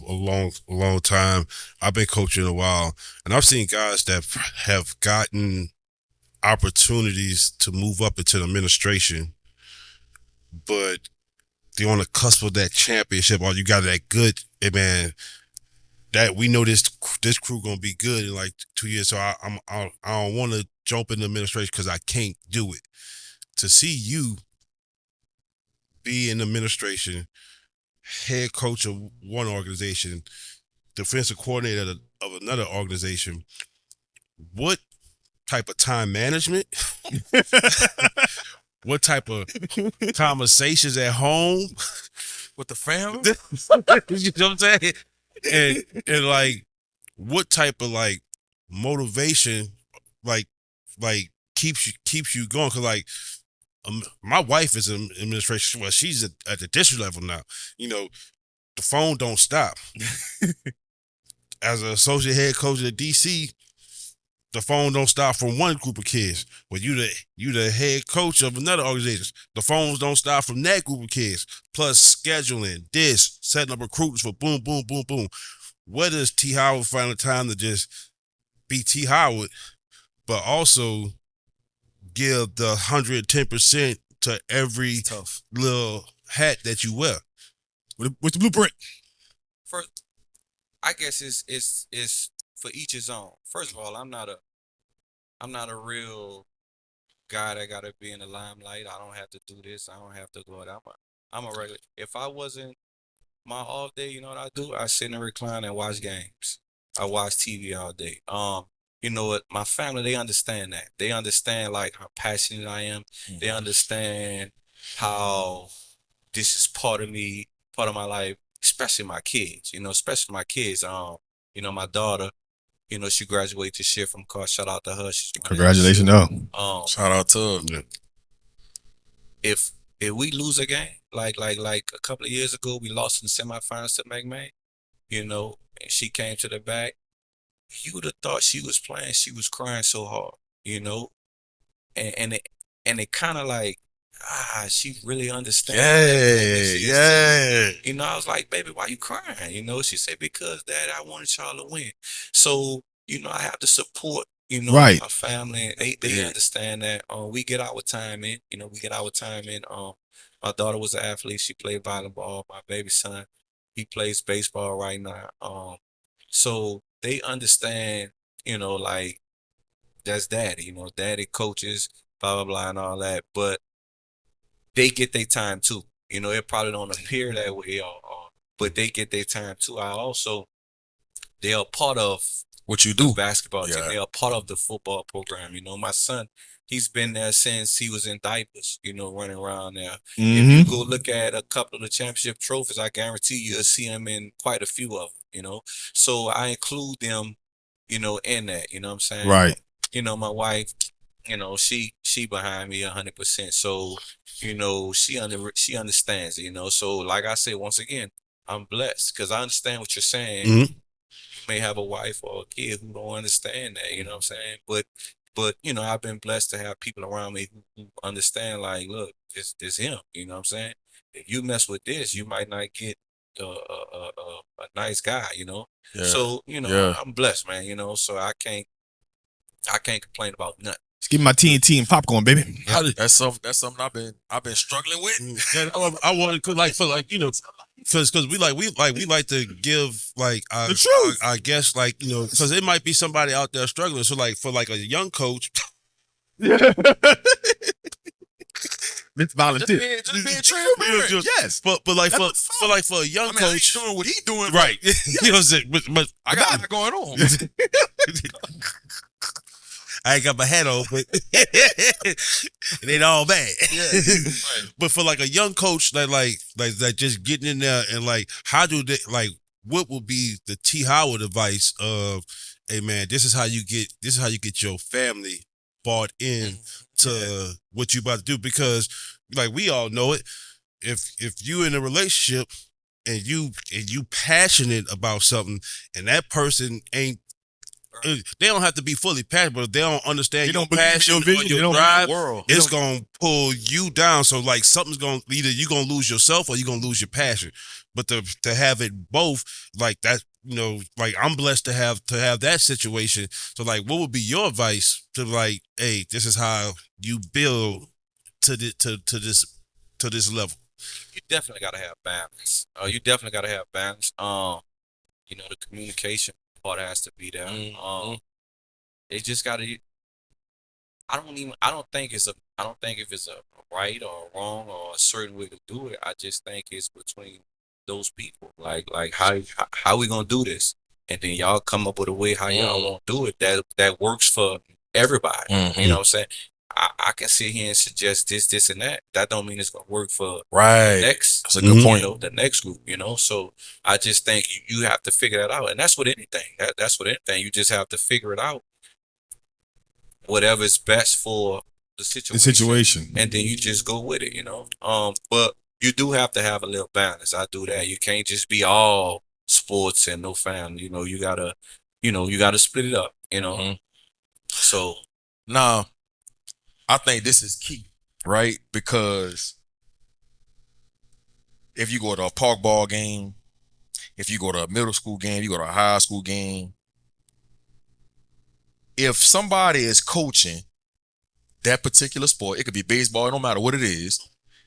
long time. I've been coaching a while, and I've seen guys that have gotten opportunities to move up into the administration, but they're on the cusp of that championship, or you got that good, man, that we know this crew gonna be good in like 2 years. So I don't want to jump in the administration because I can't do it. To see you be in the administration, head coach of one organization, defensive coordinator of another organization, what type of time management? what type of conversations at home with the family. you know what I'm saying? And like what type of like motivation like keeps you going? Cause like my wife is in administration. Well, she's at the district level now. You know, the phone don't stop. As an associate head coach at DC, the phone don't stop from one group of kids. When you the head coach of another organization, the phones don't stop from that group of kids. Plus scheduling, setting up recruiters for boom, boom, boom, boom. Where does T. Howard find the time to just be T. Howard, but also give the 110% to every little hat that you wear? What's the blueprint? First, I guess it's for each his own. First of all, I'm not a real guy that gotta be in the limelight. I don't have to do this. I don't have to go out. I'm a regular. If I wasn't my off day, you know what I do? I sit in the recline and watch games. I watch TV all day. You know what? My family, they understand that. They understand like how passionate I am. They understand how this is part of me, part of my life, especially my kids. You know, especially my kids. You know, my daughter. You know, she graduated this year from college. Shout out to her. Congratulations, Shout out to her. If we lose a game, like a couple of years ago, we lost in the semifinals to McMahon, you know, and she came to the back, you would have thought she was playing. She was crying so hard, you know, and it kind of like, she really understands. Yeah. You know, I was like, baby, why you crying? You know, she said, because Dad, I wanted y'all to win. So, you know, I have to support, you know, Right. my family. They understand that. We get our time in. You know, we get our time in. My daughter was an athlete. She played volleyball. My baby son, he plays baseball right now. So they understand, you know, like that's daddy. You know, daddy coaches, blah blah blah, and all that. But they get their time too. You know, it probably don't appear that way, but they get their time too. They are part of what you the do. basketball team. They are part of the football program. You know, my son, he's been there since he was in diapers, you know, running around there. If you go look at a couple of the championship trophies, I guarantee you'll see him in quite a few of them, you know. So I include them, you know, in that, you know what I'm saying? Right. You know, my wife, you know, she behind me 100%. So, you know, she understands, you know. So, like I said, once again, I'm blessed because I understand what you're saying. You may have a wife or a kid who don't understand that, you know what I'm saying? But you know, I've been blessed to have people around me who understand. Like, look, this him, you know what I'm saying? If you mess with this, you might not get a nice guy, you know. Yeah. So, you know, I'm blessed, man. You know, so I can't complain about nothing. Just give me my TNT and popcorn, baby. That's something I've been struggling with. And I wanted to like you know, because we like to give like The truth. I guess like, you know, because it might be somebody out there struggling. So like for like a young coach, It's volunteer. Just being transparent. Yes. but like for a young coach, doing what he doing, right? You know what I'm saying? But I got a lot going on. I ain't got my hat on, but it ain't all bad. Right. But for like a young coach like just getting in there and like, how do they like, what would be the T. Howard advice of, hey man, this is how you get your family bought in to what you about to do? Because like we all know it, if you in a relationship and you passionate about something and that person ain't, they don't have to be fully passionate, but if they don't understand your passion or your drive, it's gonna pull you down. So like something's gonna, either you gonna lose yourself or you gonna lose your passion. But to have it both, like that, you know, like I'm blessed to have that situation. So like, what would be your advice to like, hey, this is how you build to this level? You definitely gotta have balance. You definitely gotta have balance. You know, the communication part has to be there. They just gotta. I don't think if it's a right or a wrong or a certain way to do it. I just think it's between those people. Like how we gonna do this, and then y'all come up with a way how y'all gonna do it that works for everybody. You know what I'm saying? I can sit here and suggest this, and that. That don't mean it's gonna work for Right. next. That's a good point. The next group. So I just think you have to figure that out, and that's with anything. That's with anything. You just have to figure it out. Whatever is best for the situation, and then you just go with it. But you do have to have a little balance. I do that. You can't just be all sports and no family. You gotta split it up. So Now, I think this is key, right? Because if you go to a park ball game, if you go to a middle school game, you go to a high school game, if somebody is coaching that particular sport, it could be baseball, no matter what it is,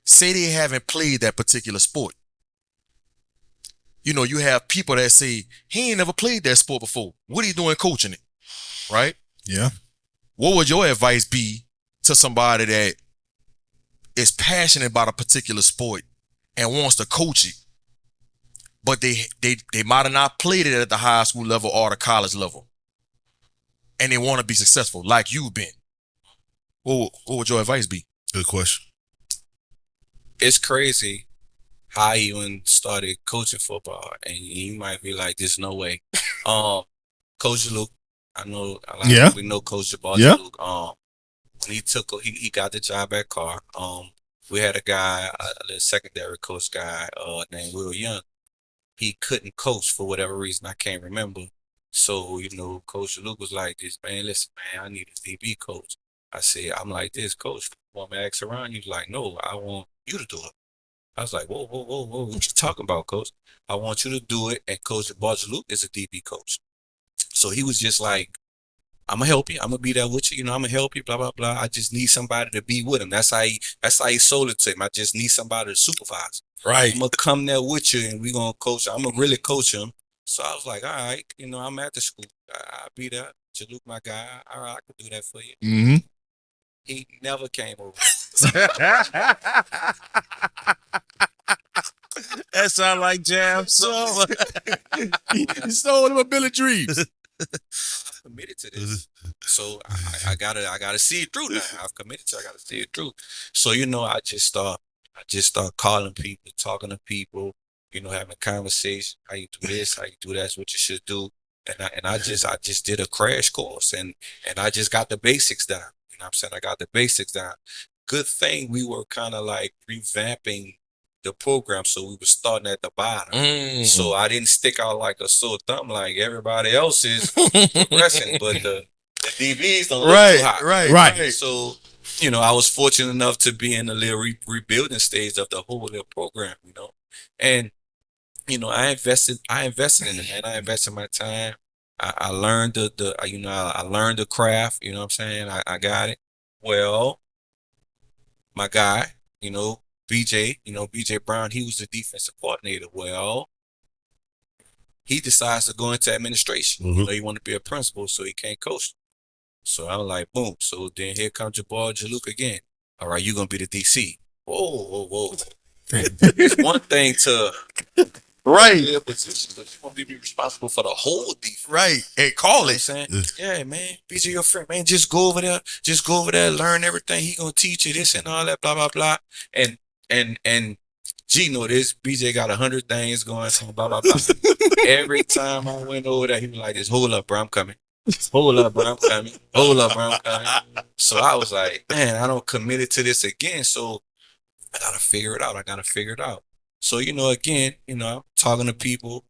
say they haven't played that particular sport. You have people that say, he ain't never played that sport before. What are you doing coaching it? Right? Yeah. What would your advice be to somebody that is passionate about a particular sport and wants to coach it, but they might have not played it at the high school level or the college level, and they want to be successful like you've been? What would your advice be? Good question. It's crazy how I even started coaching football, and you might be like, "There's no way." Coach Luke, I know a lot of people know Coach Luke. When he got the job at Carr. We had a guy, the secondary coach guy, named Will Young. He couldn't coach for whatever reason. I can't remember. So, Coach Luke was like this, man, listen, man, I need a DB coach. I said, I'm like this, coach. Want me to ask around? He was like, no, I want you to do it. I was like, whoa, what you talking about, coach? I want you to do it, and Coach Luke is a DB coach. So he was just like, I'm gonna help you. I'm gonna be there with you. I'm gonna help you. Blah blah blah. I just need somebody to be with him. That's how he sold it to him. I just need somebody to supervise. Right. I'm gonna come there with you, and we gonna coach. I'm gonna really coach him. So I was like, all right, I'm at the school. I'll be there. Jaluk, my guy. All right, I can do that for you. Mm-hmm. He never came over. That sound like jam. So He sold him a bill of dreams. Committed to this, so I gotta see it through now. I've committed to. I gotta see it through. So I just start calling people, talking to people, having conversation. How you do this? How you do that? That's what you should do. And I just did a crash course, and I just got the basics down. What I'm saying? I got the basics down. Good thing we were kind of like revamping the program, so we were starting at the bottom. So I didn't stick out like a sore thumb like everybody else is progressing, but the DBs don't look too hot. Right. So, I was fortunate enough to be in the little rebuilding stage of the whole little program, and I invested in it, man. I invested my time. I learned I learned the craft. You know what I'm saying? I got it. Well, my guy, BJ, BJ Brown, he was the defensive coordinator. Well, he decides to go into administration. Mm-hmm. He wanted to be a principal, so he can't coach. So I was like, boom. So then here comes your boy Jaluk again. All right, you're gonna be the DC. Whoa. It's one thing to be a position, but you want to be responsible for the whole defense. Right. And call it. Saying, yeah, man, BJ, your friend, man, just go over there, learn everything. He gonna teach you this and all that, blah blah blah. And G know this. BJ got 100 things going on, blah blah blah. Every time I went over there, he was like, "Just hold up, bro, I'm coming. Hold up, bro, I'm coming. Hold up, bro, I'm coming." So I was like, man, I don't committed to this again. So I gotta figure it out. So again, I'm talking to people,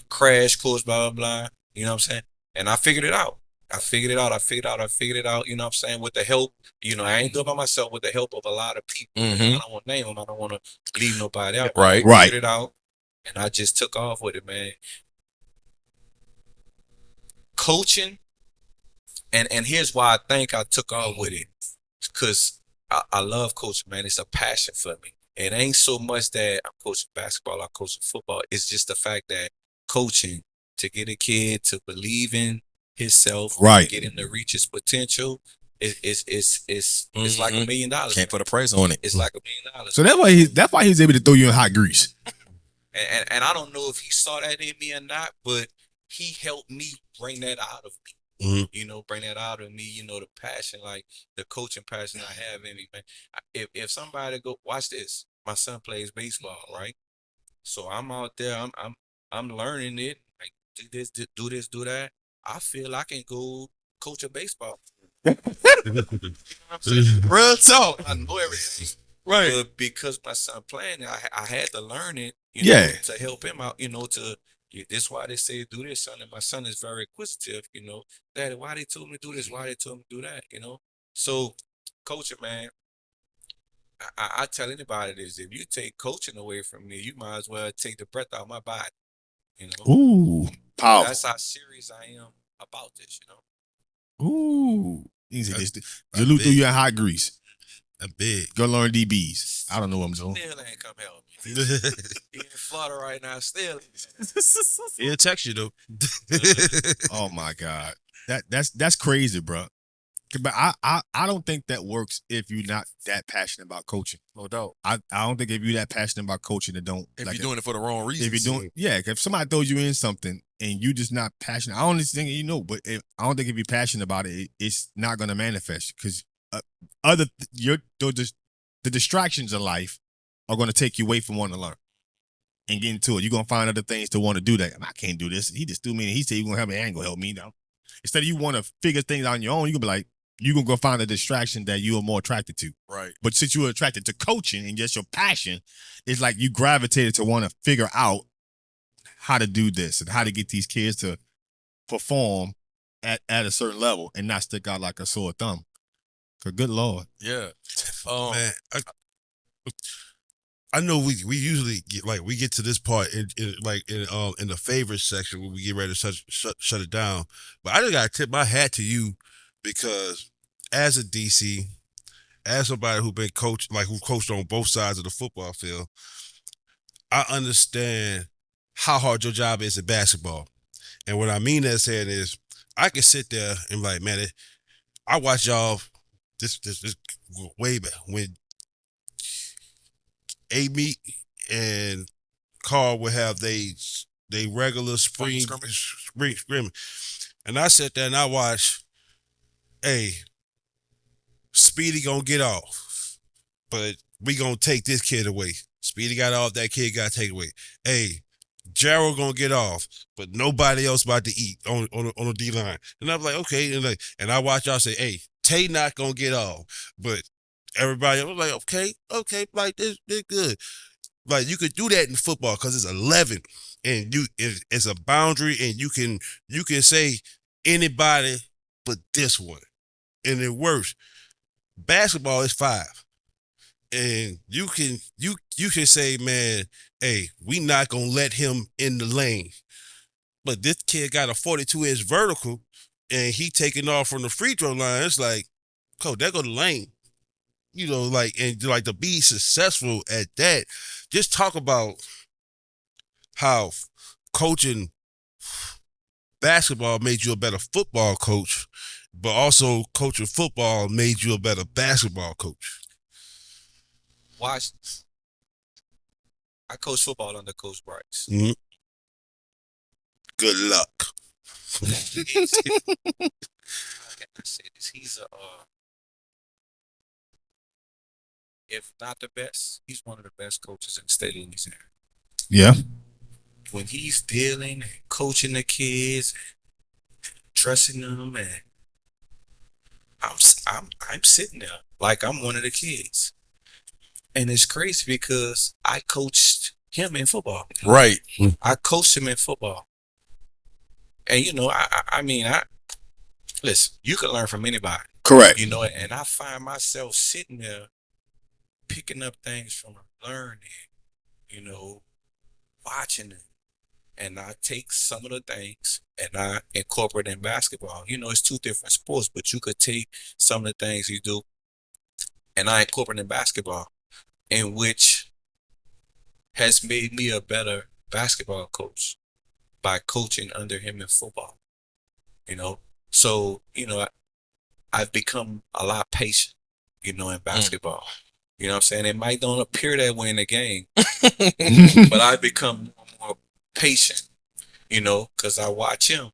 crash course, blah blah blah. You know what I'm saying? And I figured it out. You know what I'm saying? With the help, I ain't doing it by myself, with the help of a lot of people. I don't want to name them. I don't want to leave nobody out. Right. I figured it out, and I just took off with it, man. Coaching, and here's why I think I took off with it. Because I love coaching, man. It's a passion for me. It ain't so much that I'm coaching basketball, I'm coaching football. It's just the fact that coaching, to get a kid to believe in himself, right, get him to reach his potential, it's like $1 million. Can't put a price on it. It's like $1 million. So that's why he was able to throw you in hot grease. And I don't know if he saw that in me or not, but he helped me bring that out of me. Mhm. You know, bring that out of me. You know, the passion, like the coaching passion I have in me, man. If somebody go watch this, my son plays baseball, right? So I'm out there, I'm learning it. Like do this, do this, do that. I feel I can go coach a baseball. You know what I'm saying? Real talk. I know everything. Right. But because my son playing, I had to learn it, Yeah. to help him out, this why they say do this, son. And my son is very inquisitive, Daddy, why they told me to do this? Why they told me to do that? So, coaching, man, I tell anybody this: if you take coaching away from me, you might as well take the breath out of my body. Ooh, powerful. That's how serious I am about this. Ooh, easy. That's Salute through big. your hot grease. That's big. Go learn DBs. I don't know what I'm doing. Still ain't come help me. He in Florida right now. Still. He'll text you though. Oh my God, that's crazy, bro. But I don't think that works if you're not that passionate about coaching. No doubt. I don't think if you're that passionate about coaching, that don't. If like you're doing it for the wrong reasons. if you're doing, yeah, if somebody throws you in something and you just not passionate, I don't think but I don't think if you're passionate about it, it's not going to manifest because the distractions of life are going to take you away from wanting to learn and get into it. You're going to find other things to want to do that. I can't do this. He just threw me and he said he's going to help me. I ain't going to help me now. Instead of you want to figure things out on your own, you going to be like, you're going to go find a distraction that you are more attracted to. Right. But since you're attracted to coaching and just your passion, it's like you gravitated to want to figure out how to do this and how to get these kids to perform at a certain level and not stick out like a sore thumb. Cause good Lord. Yeah. Man, I know we usually get to this part in the favorite section when we get ready to shut it down. But I just gotta tip my hat to you because as a DC, as somebody who coached on both sides of the football field, I understand how hard your job is in basketball. And what I mean that saying is I can sit there and be like, man, I watch y'all this way back when Appp and Karr would have they regular spring scrimmage. And I sat there and I watched, hey, Speedy gonna get off, but we gonna take this kid away. Speedy got off, that kid got taken away. Hey, Gerald gonna get off, but nobody else about to eat on the D line. And I'm like, okay, and I watch y'all say, hey, Tay not gonna get off, but everybody was like, okay, like this good. Like you could do that in football because it's 11, and it's a boundary, and you can say anybody but this one, and it works. Basketball is 5, and you can say, man, hey, we not gonna let him in the lane, but this kid got a 42-inch vertical, and he taking off from the free throw line. It's like, coach, there go the lane. And to be successful at that, just talk about how coaching basketball made you a better football coach, but also coaching football made you a better basketball coach. Watch. I coach football under Coach Bryce. Mm-hmm. Good luck. He's if not the best, he's one of the best coaches in the state of Louisiana. Yeah. When he's dealing and coaching the kids, trusting them, and I'm sitting there like I'm one of the kids, and it's crazy because I coached him in football. Right. I coached him in football, and listen. You can learn from anybody. Correct. And I find myself sitting there picking up things from learning, watching it. And I take some of the things and I incorporate in basketball. It's 2 different sports, but you could take some of the things you do and I incorporate in basketball, in which has made me a better basketball coach by coaching under him in football. So, I've become a lot patient, in basketball. You know what I'm saying? It might don't appear that way in the game, but I've become more patient, because I watch him,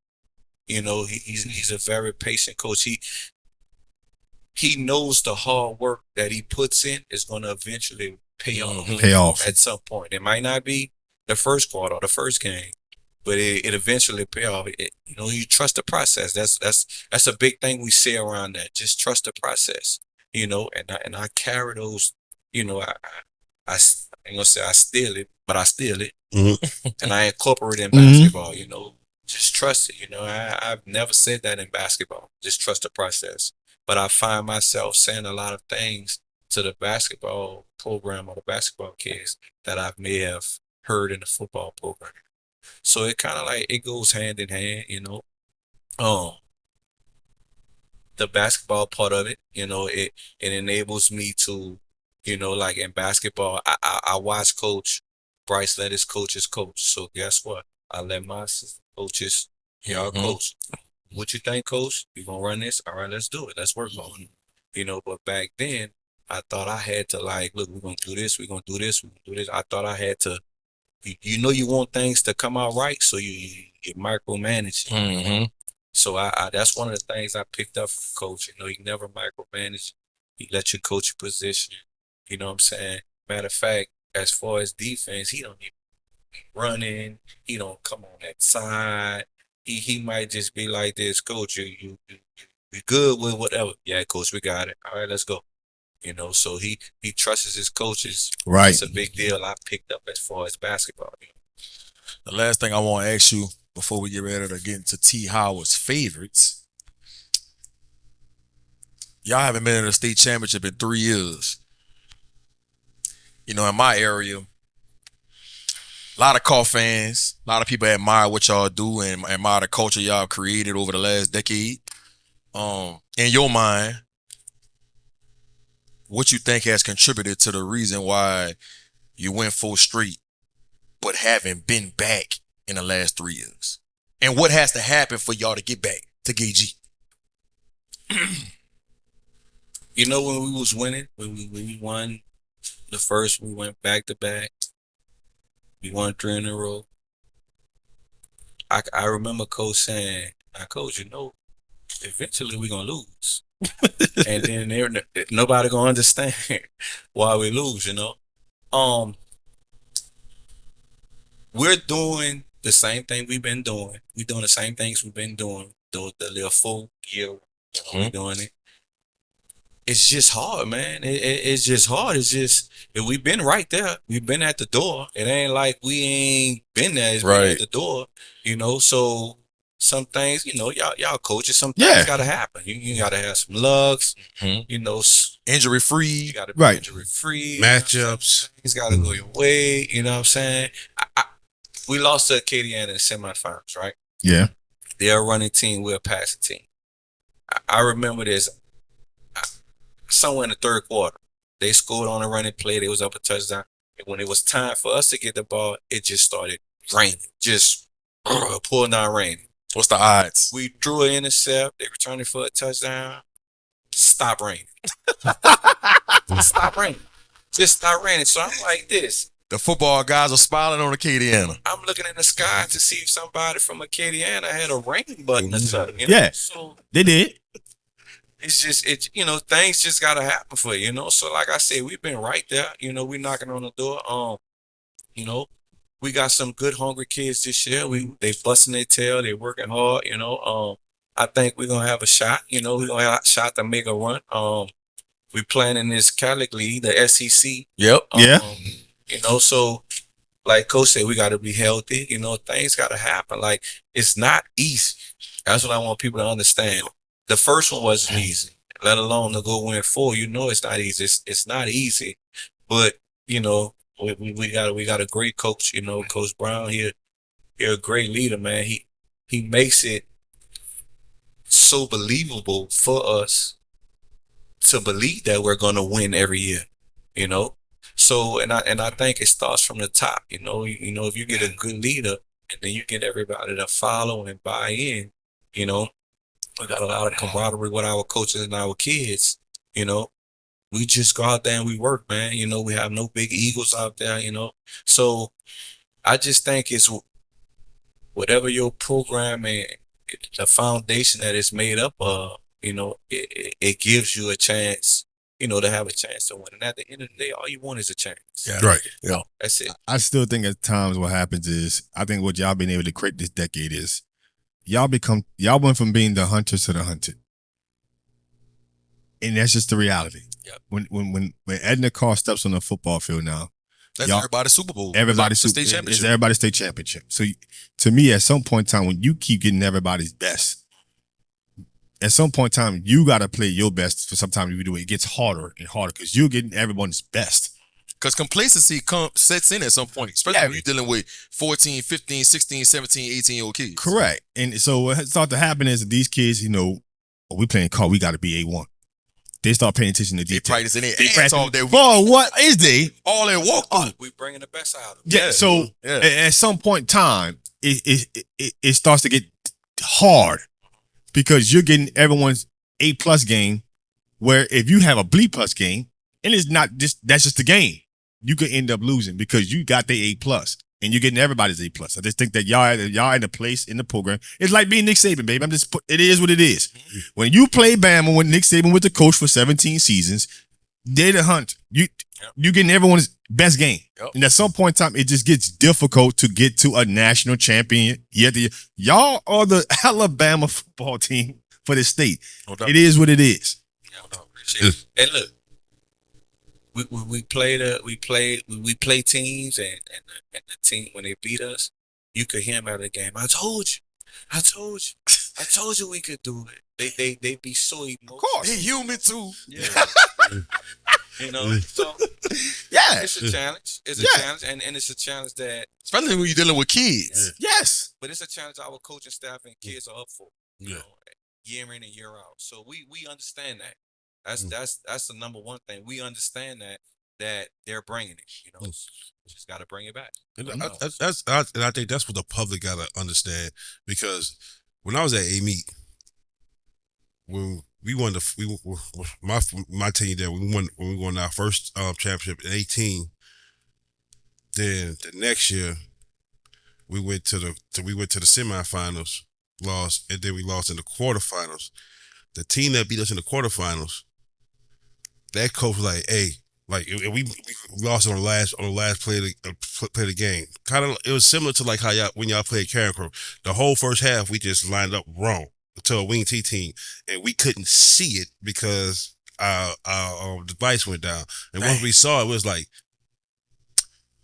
You know, he's a very patient coach. He knows the hard work that he puts in is going to eventually pay off. Pay off. At some point. It might not be the first quarter or the first game, but it eventually pay off. You know, you trust the process. That's a big thing we say around that. Just trust the process. You know, and I carry those. You know, I ain't gonna say I steal it, but I steal it, and I incorporate it in basketball. You know, just trust it. You know, I've never said that in basketball. Just trust the process. But I find myself saying a lot of things to the basketball program or the basketball kids that I may have heard in the football program. So it kind of like it goes hand in hand, you know. The basketball part of it, you know, it enables me to, you know, like in basketball, I watch Coach Bryce let his coaches coach. So guess what? I let my coaches hear our coach. What you think, coach? You gonna run this? All right, let's do it. Let's work on it. You know, but back then I thought I had to like, look, we're gonna do this, we're gonna do this, we're gonna do this. I thought I had to, you know, you want things to come out right, so you micromanage. So I that's one of the things I picked up from coach. You know, he never micromanage. He let you coach your position. You know what I'm saying? Matter of fact, as far as defense, he don't even be running. He don't come on that side. He might just be like this, coach, you good with whatever. Yeah, coach, we got it. All right, let's go. You know, so he trusts his coaches. Right. It's a big deal I picked up as far as basketball. You know? The last thing I want to ask you before we get ready to get into T. Howard's favorites. Y'all haven't been in a state championship in 3 years. You know, in my area, a lot of Carr fans, a lot of people admire what y'all do and admire the culture y'all created over the last decade. In your mind, what you think has contributed to the reason why you went 4 straight but haven't been back in the last 3 years? And what has to happen for y'all to get back to KG? You know, when we was winning, when we won the first, we went back to back. We won 3 in a row. I remember coach saying, "Now, coach, you know, eventually we're gonna lose." And then nobody gonna understand why we lose, you know. We're doing the same thing we've been doing. We're doing the same things we've been doing the little 4 year. We're doing it. It's just hard, man. It's just hard. It's just we've been right there. We've been at the door. It ain't like we ain't been there. It's been at the door, you know. So some things, you know, y'all coaches, some things gotta happen. You gotta have some lugs, you know, injury free. You gotta be injury free. Matchups. Things gotta go your way. You know what I'm saying? We lost to Acadiana in the semifinals, right? Yeah. They're a running team. We're a passing team. I remember this. Somewhere in the 3rd quarter, they scored on a running play. They was up a touchdown. And when it was time for us to get the ball, it just started raining. Just pouring down raining. What's the odds? We threw an intercept. They returned it for a touchdown. Stop raining. Stop raining. Just stop raining. So I'm like this. The football guys are smiling on Acadiana. I'm looking in the sky to see if somebody from Acadiana had a rain button or something. You know? Yeah, so they did. It's just, you know, things just got to happen for you, you know? So like I said, we've been right there. You know, we knocking on the door. You know, we got some good, hungry kids this year. They busting their tail. They working hard, you know? I think we're going to have a shot. You know, we're going to have a shot to make a run. We playing in this Catholic League, the SEC. Yep. You know, so like Coach said, we got to be healthy. You know, things got to happen. Like, it's not easy. That's what I want people to understand. The first one wasn't easy, let alone to go win 4. You know, it's not easy. It's not easy, but you know, we got a great coach. You know, Coach Brown here, a great leader, man. He makes it so believable for us to believe that we're gonna win every year. You know, so and I think it starts from the top. You know, if you get a good leader and then you get everybody to follow and buy in, you know. We got a lot of camaraderie with our coaches and our kids, you know. We just go out there and we work, man. You know, we have no big egos out there, you know. So I just think it's whatever your program the foundation that it's made up of, it gives you a chance, to have a chance to win. And at the end of the day, all you want is a chance. Yeah. Right. That's it. I still think at times what happens is, I think what y'all been able to create this decade is, y'all went from being the hunters to the hunted. And that's just the reality. Yep. When Edna Karr steps on the football field now, That's y'all- everybody's Super Bowl. everybody's It's the state championship. It's everybody's state championship. So to me, at some point in time, when you keep getting everybody's best, at some point in time, you got to play your best. For sometimes you do it gets harder and harder because you're getting everyone's best. Because complacency sets in at some point, especially when you're dealing with 14, 15, 16, 17, 18-year-old kids. Correct. And so what starts to happen is that these kids, we playing call, we got to be A1. They start paying attention to They detail. practice in their They ass practice all day. for what is they? All their walk through. We bringing the best out of them. Yeah. So Yeah. at some point in time, it starts to get hard because you're getting everyone's A+ game. Where if you have a B+ game, and it's not just that's just the game, you could end up losing because you got the A+, and you're getting everybody's A+. I just think that y'all in a place in the program. It's like being Nick Saban, baby. It is what it is. When you play Bama with Nick Saban with the coach for 17 seasons, they're the hunt. You getting everyone's best game. Yep. And at some point in time, it just gets difficult to get to a national champion. Y'all are the Alabama football team for the state. No doubt. It is what it is. And look, we play teams, and the team when they beat us, you could hear them out of the game. I told you we could do it. They be so emotional. Of course. They human too. Yeah. So Yeah. it's a challenge. It's a challenge, and it's a challenge that, Especially when you're dealing with kids. Yes. but it's a challenge our coaching staff and kids are up for. Yeah. Year in and year out. So we understand that. That's the number one thing. We understand that they're bringing it. Just got to bring it back. And I think that's what the public gotta understand, because when I was at A-Meet, when we won my team there, when we won our first championship in 18. Then the next year we went to the semifinals, lost, and then we lost in the quarterfinals. The team that beat us in the quarterfinals, that coach was like, hey. Like we lost on the last play of the game. Kind of, it was similar to like how when y'all played Karen Crow. The whole first half we just lined up wrong to a wing T team, and we couldn't see it because our device went down. And once we saw it, it was like,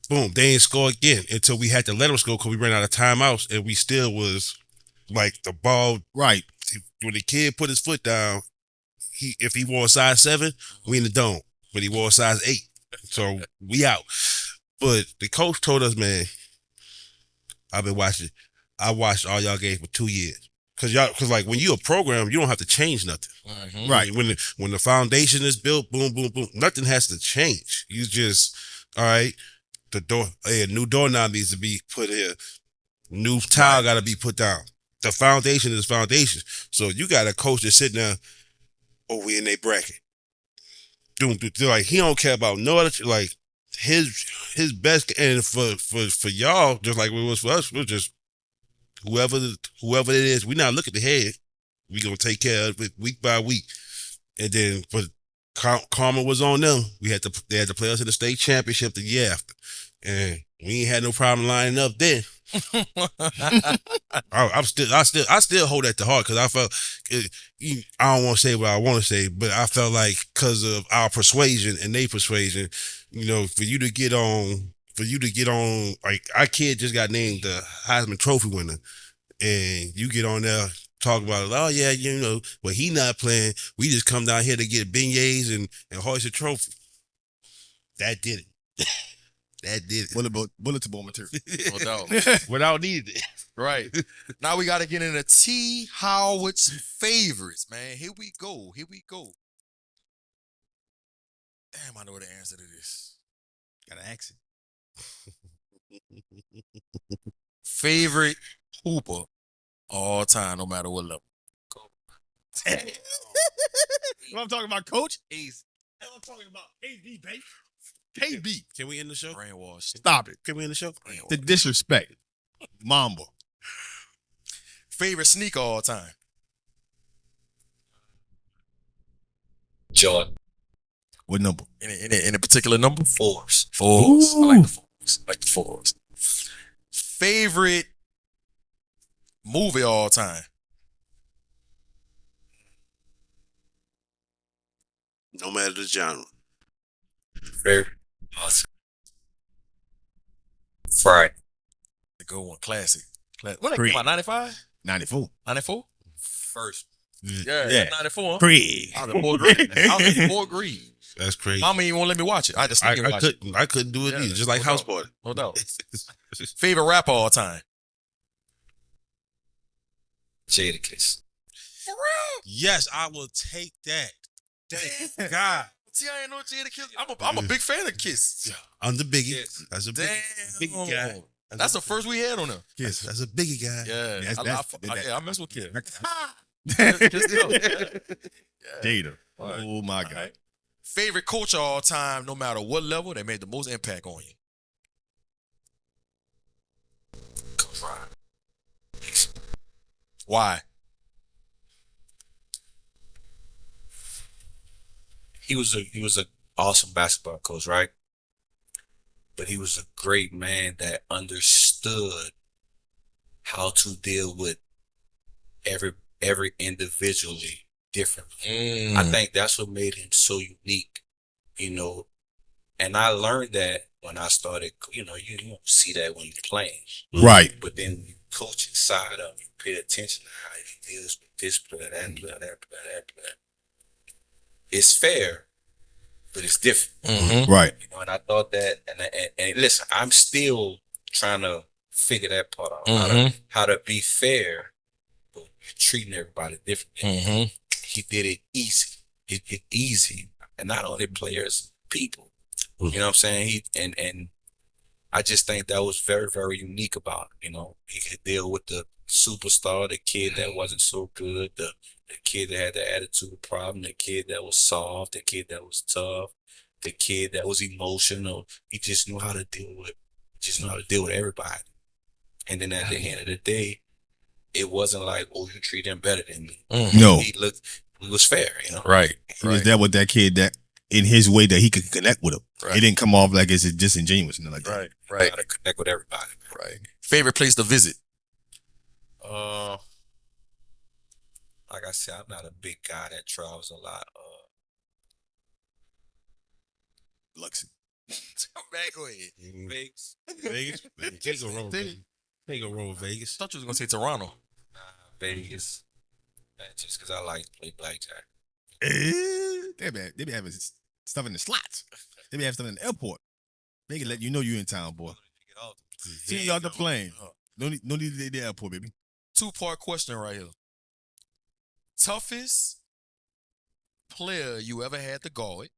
boom, they ain't score again until we had to let them score because we ran out of timeouts, and we still was like the ball. Right. When the kid put his foot down, if he wore a size 7, we in the dome. But he wore a size 8. So we out. But the coach told us, man, I've been watching. I watched all y'all games for 2 years. Cause like when you a program, you don't have to change nothing. Mm-hmm. Right. When the foundation is built, boom, boom, boom, nothing has to change. You just, all right, a new doorknob needs to be put here. New tile gotta be put down. The foundation is foundation. So you got a coach that's sitting there, we in their bracket. Like he don't care about no other, like his best, and for y'all, just like it was for us, we're just whoever it is, we not look at the head, we gonna take care of it week by week, and then but karma was on them. They had to play us in the state championship the year after, and we ain't had no problem lining up then. I still hold that to heart because I felt I don't want to say what I want to say, but I felt like because of our persuasion and their persuasion, for you to get on, like our kid just got named the Heisman Trophy winner, and you get on there talking about, oh yeah, but he not playing. We just come down here to get beignets and hoist a trophy. That did it. That did it. Bulletable material. No doubt. Without needing it. Right. Now we got to get into T. Howard's favorites, man. Here we go. Damn, I know the answer to this. Gotta ask it. Favorite hooper all time, no matter what level. What I'm talking about, Coach? Ace. I'm talking about AD, baby. KB. Can we end the show? Brainwashed. Stop it. Can we end the show? The disrespect. Mamba. Favorite sneaker all time? Jordan. What number? In a particular number? Fours. Fours. I Ooh. like the fours. Like the fours. Favorite movie all time? No matter the genre. Very awesome. Friday. The good one. Classic. When that Creed. came out? 95? 94. 94? First. Yeah. 94. Craig. I was in fourth grade. I was in fourth grade. That's crazy. Mama even won't let me watch it. I just sneak and watch it. I couldn't do it Yeah, either. Just like no House doubt. Party. No doubt. Favorite rapper all time? Jadakiss. Yes, I will take that. Thank God. See, I ain't know Jadakiss. I'm a big fan of Kiss. I'm the biggie. Yes. That's a Damn. big guy. That's the first we had on him. Kiss. That's a biggie guy. Yeah. That's- I mess with Kiss. Jada. All right. Oh my All God. right. Favorite coach of all time, no matter what level, that made the most impact on you? Coach Ryan. Why? He was a awesome basketball coach, right? But he was a great man that understood how to deal with every individually differently. I think that's what made him so unique, you know. And I learned that when I started, you know, you don't see that when you're playing. Right. But then when you coach inside of, you pay attention to how he deals with this player, that player, that player, that player. It's fair, but it's different. Mm-hmm. Right. You know, and I thought that, and listen, I'm still trying to figure that part out. How to be fair, but you're treating everybody differently. Mm-hmm. He did it easy. It easy, and not only players, people. Mhm. You know what I'm saying? And I just think that was very, very unique about it. You know, he could deal with the superstar, the kid that wasn't so good, the kid that had the attitude problem, the kid that was soft, the kid that was tough, the kid that was emotional. He just knew how to deal with everybody. And then at the end of the day, it wasn't like, oh, you treat him better than me. No. He was fair, you know. Right. He was there with that kid that in his way that he could connect with him. Right. It didn't come off like it's disingenuous and like that. Right. Right. How to connect with everybody. Right. Favorite place to visit? Like I said, I'm not a big guy that travels a lot. Luxury. Man, go ahead. Vegas. Vegas. Take a roll. Take a roll, Vegas. I thought you was gonna say Toronto. Vegas. Just because I like to play blackjack. They be having stuff in the slots. They be having stuff in the airport. They can let you know you in town, boy. See you out the plane. No need to the airport, baby. 2-part question right here. Toughest player you ever had to guard,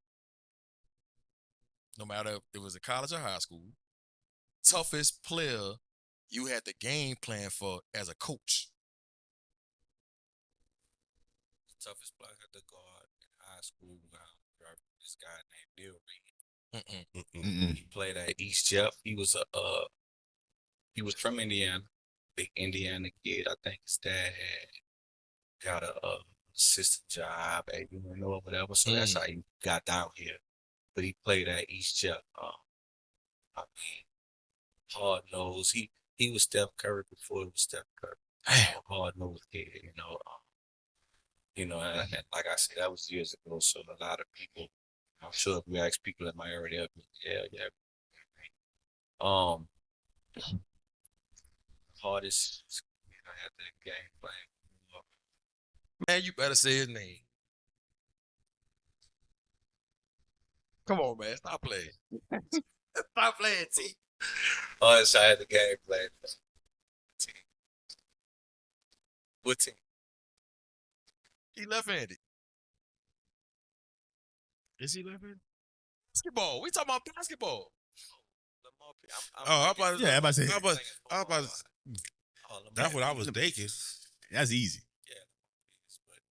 no matter if it was a college or high school. Toughest player you had the game plan for as a coach. Toughest player at the guard in high school. This guy named Neil Reed. He played at East Jeff. He was he was from Indiana, big Indiana kid. I think his dad had got a assistant job at or whatever. So that's how he got down here. But he played at East Jeff. I mean, hard nose. He was Steph Curry before he was Steph Curry. Hard nosed kid, you know. And like I said, that was years ago. So a lot of people, I'm sure if we ask people in my area, yeah. Hardest, I had that game playing. Man, you better say his name. Come on, man. Stop playing. Stop playing, T. Hardest I had the game playing. What team? He left-handed. Is he left-handed? Basketball. We talking about basketball. I'm about to. Yeah, I'm about to say. That's what I was thinking. That's easy. But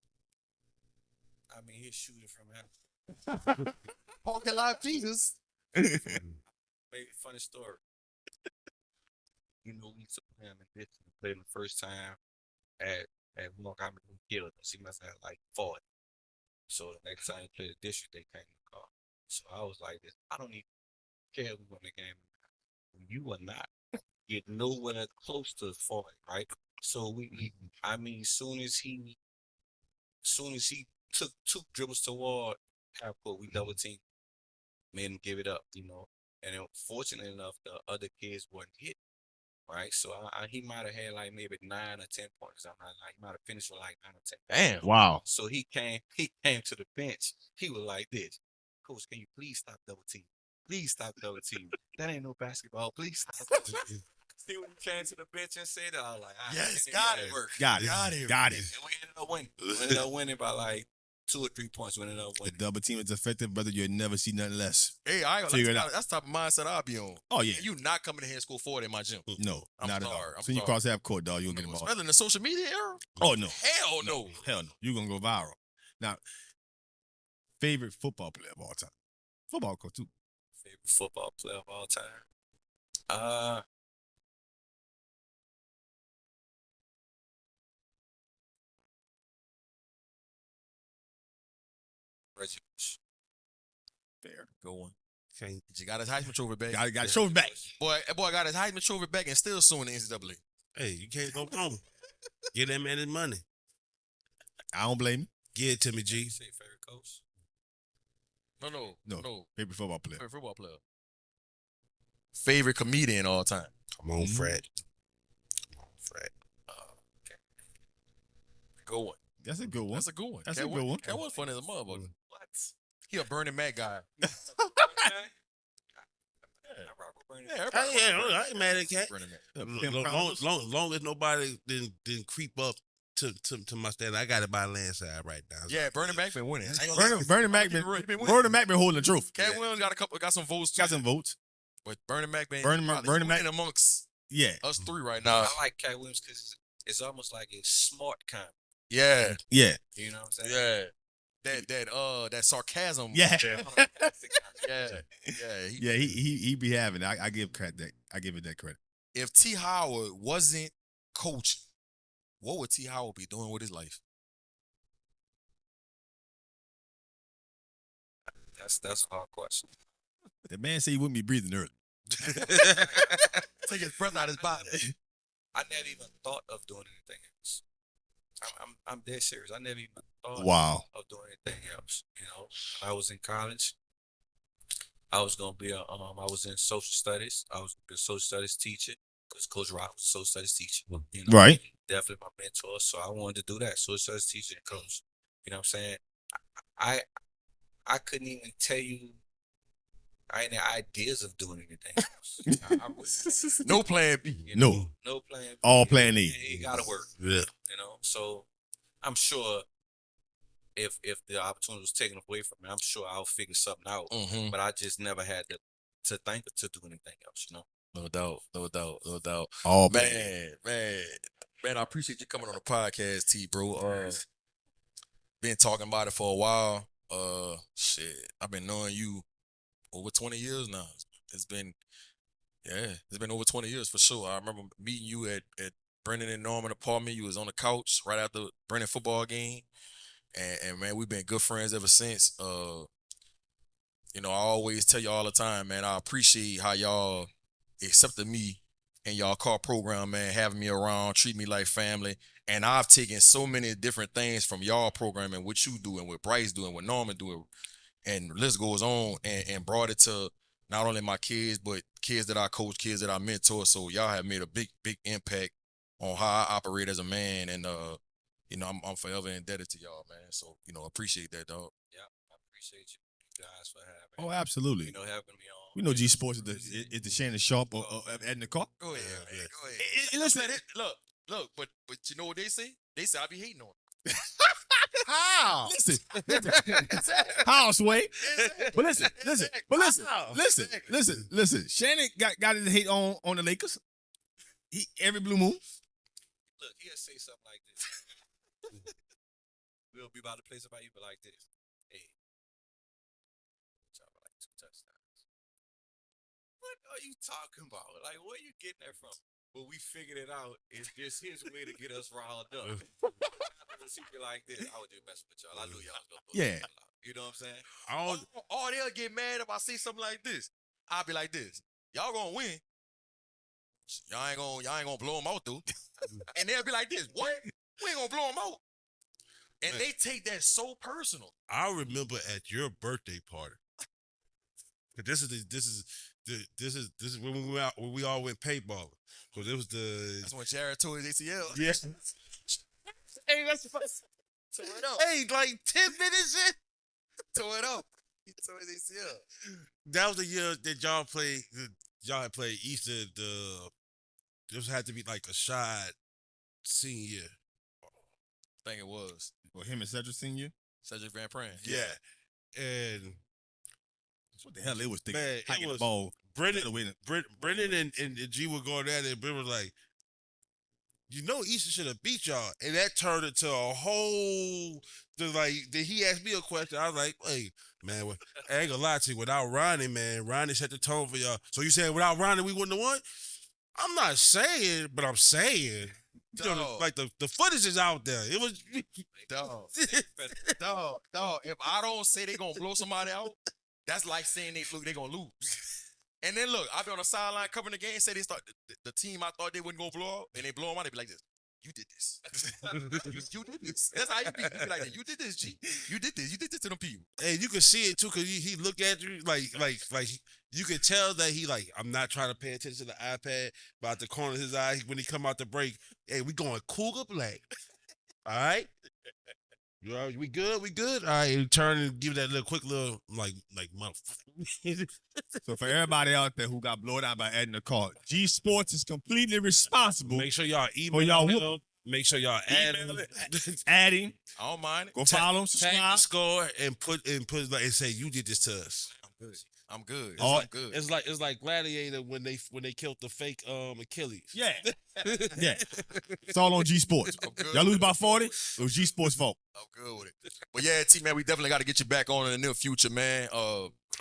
I mean, he's shooting from him. Parking lot Jesus. Maybe funny story. We used to play him in this. We played him the first time. at Montgomery Hill. He must have like 40. So the next time he played the district, they came to call. So I was like this. I don't even care who won the game. You are not getting nowhere close to 40, right? So I mean, soon as he took 2 dribbles toward half court, we double team, made him give it up, And then fortunately enough, the other kids weren't hit, right? So he might have had like maybe 9 or 10 points. I'm not like he might have finished with like 9 or 10. Damn. Wow. So he came to the bench. He was like this, Coach, can you please stop double team? Please stop double team. That ain't no basketball. Please stop. See when he came to the bench and said that, I was like, Yes, got it. Got it. Got it. Got it. And we ended up winning. We ended up winning by like 2 or 3 points. We ended up The winning. double team is effective, brother. You'll never see nothing less. Hey, Figure it out. that's the type of mindset I'll be on. Oh, yeah. You not coming in here and score 40 in my gym. No, I'm not at all. sorry, I'm So you sorry. cross half court, dog. You'll get the ball. Especially in the social media era. Oh, no. Hell no. Hell no. You're going to go viral. Now, favorite football player of all time? Football coach, too. Favorite football player of all time? Reggie Bush. Fair. Go on. Can't. You got his Heisman Trophy back. Got to show it back. Boy, that boy got his Heisman Trophy back and still suing the NCAA. Hey, you can't go wrong. Give that man his money. I don't blame him. Give it to me, G. Say favorite coach. No. Favorite football player. Favorite football player. Favorite comedian all time. Come on, Fred. Fred. Okay. Go one. That's a good one. That's a good one. That's a good one. That was funny as a motherfucker. What? He a Bernie Mac guy. I rock with Bernie. Yeah, I ain't mad at Cat. Bernie Mac. Long as nobody didn't creep up to my stand, I got it by landslide right now. Yeah, Bernie Mac been winning. I ain't gonna lie. Bernie Mac He been winning. Bernie Mac been holding the trophy. Cat Williams got some votes too. Got some votes. But Bernie Mac been Bernie Mac- winning amongst Yeah. us 3 right now. I like Cat Williams because it's almost like a smart kind. Yeah. Yeah. You know what I'm saying? Yeah. That sarcasm. Yeah. Yeah. Yeah, he be having it. I give credit. I give it that credit. If T. Howard wasn't coaching, what would T. Howard be doing with his life? That's a hard question. The man said he wouldn't be breathing early. Take his breath out of his body. I never even thought of doing anything else. I'm dead serious. I never even thought Wow. of doing anything else. When I was in college, I was gonna be I was in social studies. I was a social studies teacher because Coach Rock was a social studies teacher. Right. Definitely my mentor. So I wanted to do that. Social studies teacher and coach. You know what I'm saying? I couldn't even tell you. I ain't had ideas of doing anything else. No plan B. No. No plan. All plan A. It gotta work. Yeah. So I'm sure if the opportunity was taken away from me, I'm sure I'll figure something out. Mm-hmm. But I just never had to think to do anything else. No doubt. All plan. Man, I appreciate you coming on the podcast, T, bro. Been talking about it for a while. Shit, I've been knowing you over 20 years now. It's been over 20 years for sure. I remember meeting you at Brendan and Norman apartment. You was on the couch right after Brendan football game. And man, we've been good friends ever since. I always tell you all the time, man, I appreciate how y'all accepted me in y'all car program, man, having me around, treat me like family. And I've taken so many different things from y'all program and what you do and what Bryce do and what Norman do, and the list goes on, and brought it to not only my kids, but kids that I coach, kids that I mentor. So y'all have made a big impact on how I operate as a man. And, I'm forever indebted to y'all, man. So, appreciate that, dog. Yeah, I appreciate you guys for having me. Oh, absolutely. Having me on. We know G Sports is the Shannon Sharp or Edna Karr. Go ahead, man. Go ahead. Listen, Look, but you know what they say? They say I be hating on them. how? Listen. How, Sway? But listen. Shannon got his hate on the Lakers. Every blue moon. Look, he'll say something like this. We'll be about to play somebody, but like this. Hey. Talk about like 2 touchdowns. What are you talking about? Like, where are you getting that from? but we figured it out. It's just his way to get us riled up. He be like this. I was just messing with y'all. I knew y'all was gonna Yeah. You know what I'm saying? Or they'll get mad if I see something like this. I'll be like this. Y'all gonna win. Y'all ain't gonna blow them out, though. And they'll be like this. What? We ain't gonna blow them out. And they take that so personal. I remember at your birthday party. This is when we all went paintballing. Because it was That's when Jared tore his ACL. Yes. Hey, that's the first. Tore it up. Hey, like 10 minutes in. Tore it up. He tore his ACL. That was the year that y'all had played Easter. This had to be like a shot senior year. I think it was. Well, him and Cedric Senior. Cedric Van Pran. Yeah. And What the hell they was thinking? man, Hiking it the was ball. Brendan and G were going at it, and Brendan was like, you know, Easter should have beat y'all. And that turned into a whole, then he asked me a question. I was like, hey, man, I ain't gonna lie to you. Without Ronnie, man, Ronnie set the tone for y'all. So you saying without Ronnie, we wouldn't have won? I'm not saying, but I'm saying. You know, like the footage is out there. It was Dog. If I don't say they gonna blow somebody out, that's like saying they gonna lose. And then look, I be on the sideline covering the game, say they start the team I thought they wasn't gonna blow out, and they blow them out, they be like this. You did this. you did this. That's how you be. You be like that. You did this, G. You did this. You did this to them people. and you can see it too, cause he look at you like you can tell that he like, I'm not trying to pay attention to the iPad, but at the corner of his eye, when he come out the break, hey, we going Cougar Black. All right? You all right? We good? All right, and turn and give that little quick little like motherfucker. So for everybody out there who got blown out by Edna Karr, G Sports is completely responsible. Make sure y'all For y'all email him. Make sure y'all add him. adding. I don't mind it. Go follow him, Tag the subscribe. score and put like and say you did this to us. I'm good. Oh, I'm good. It's like Gladiator when they killed the fake Achilles. Yeah. Yeah. It's all on G Sports. I'm good. Y'all lose by 40? It was G Sports' fault. I'm good with it. But yeah, T man, we definitely got to get you back on in the near future, man.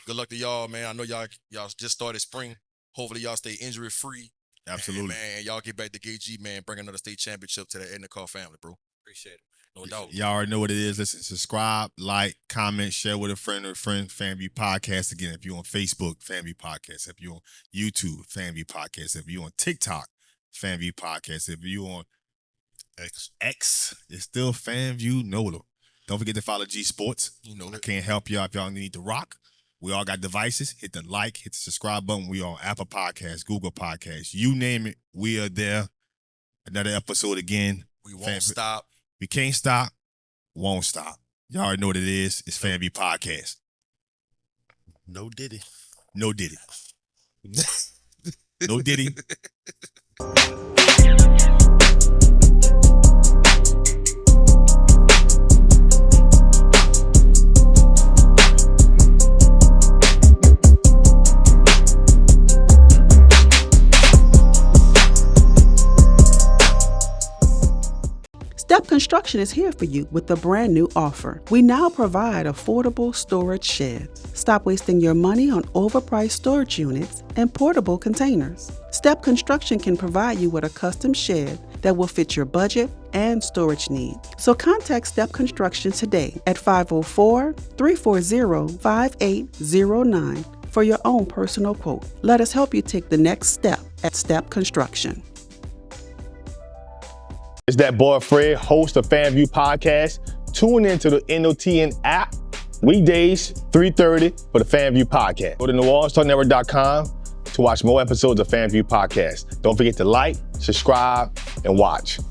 Good luck to y'all, man. I know y'all just started spring. Hopefully y'all stay injury free. Absolutely. Man, y'all get back to KG, man. Bring another state championship to the Edna Karr family, bro. Appreciate it. No doubt. Y'all already know what it is. Listen, subscribe, like, comment, share with a friend or a friend. FanView Podcast. Again, if you're on Facebook, FanView Podcast. If you're on YouTube, FanView Podcast. If you're on TikTok, FanView Podcast. If you're on X, it's still FanView NOLA. Don't forget to follow G Sports. You know I that. can't help y'all if y'all need to rock. We all got devices. Hit the like, hit the subscribe button. We on Apple Podcasts, Google Podcasts. You name it, we are there. Another episode again. We won't stop. We can't stop, won't stop. Y'all already know what it is. It's FanView Podcast. No Diddy. No Diddy. No Diddy. Step Construction is here for you with a brand new offer. We now provide affordable storage sheds. Stop wasting your money on overpriced storage units and portable containers. Step Construction can provide you with a custom shed that will fit your budget and storage needs. So contact Step Construction today at 504-340-5809 for your own personal quote. Let us help you take the next step at Step Construction. It's DatBoyFred, host of FanView Podcast. Tune into the NOTN app, weekdays, 3:30 for the FanView Podcast. Go to NewOrleansTalkNetwork.com to watch more episodes of FanView Podcast. Don't forget to like, subscribe, and watch.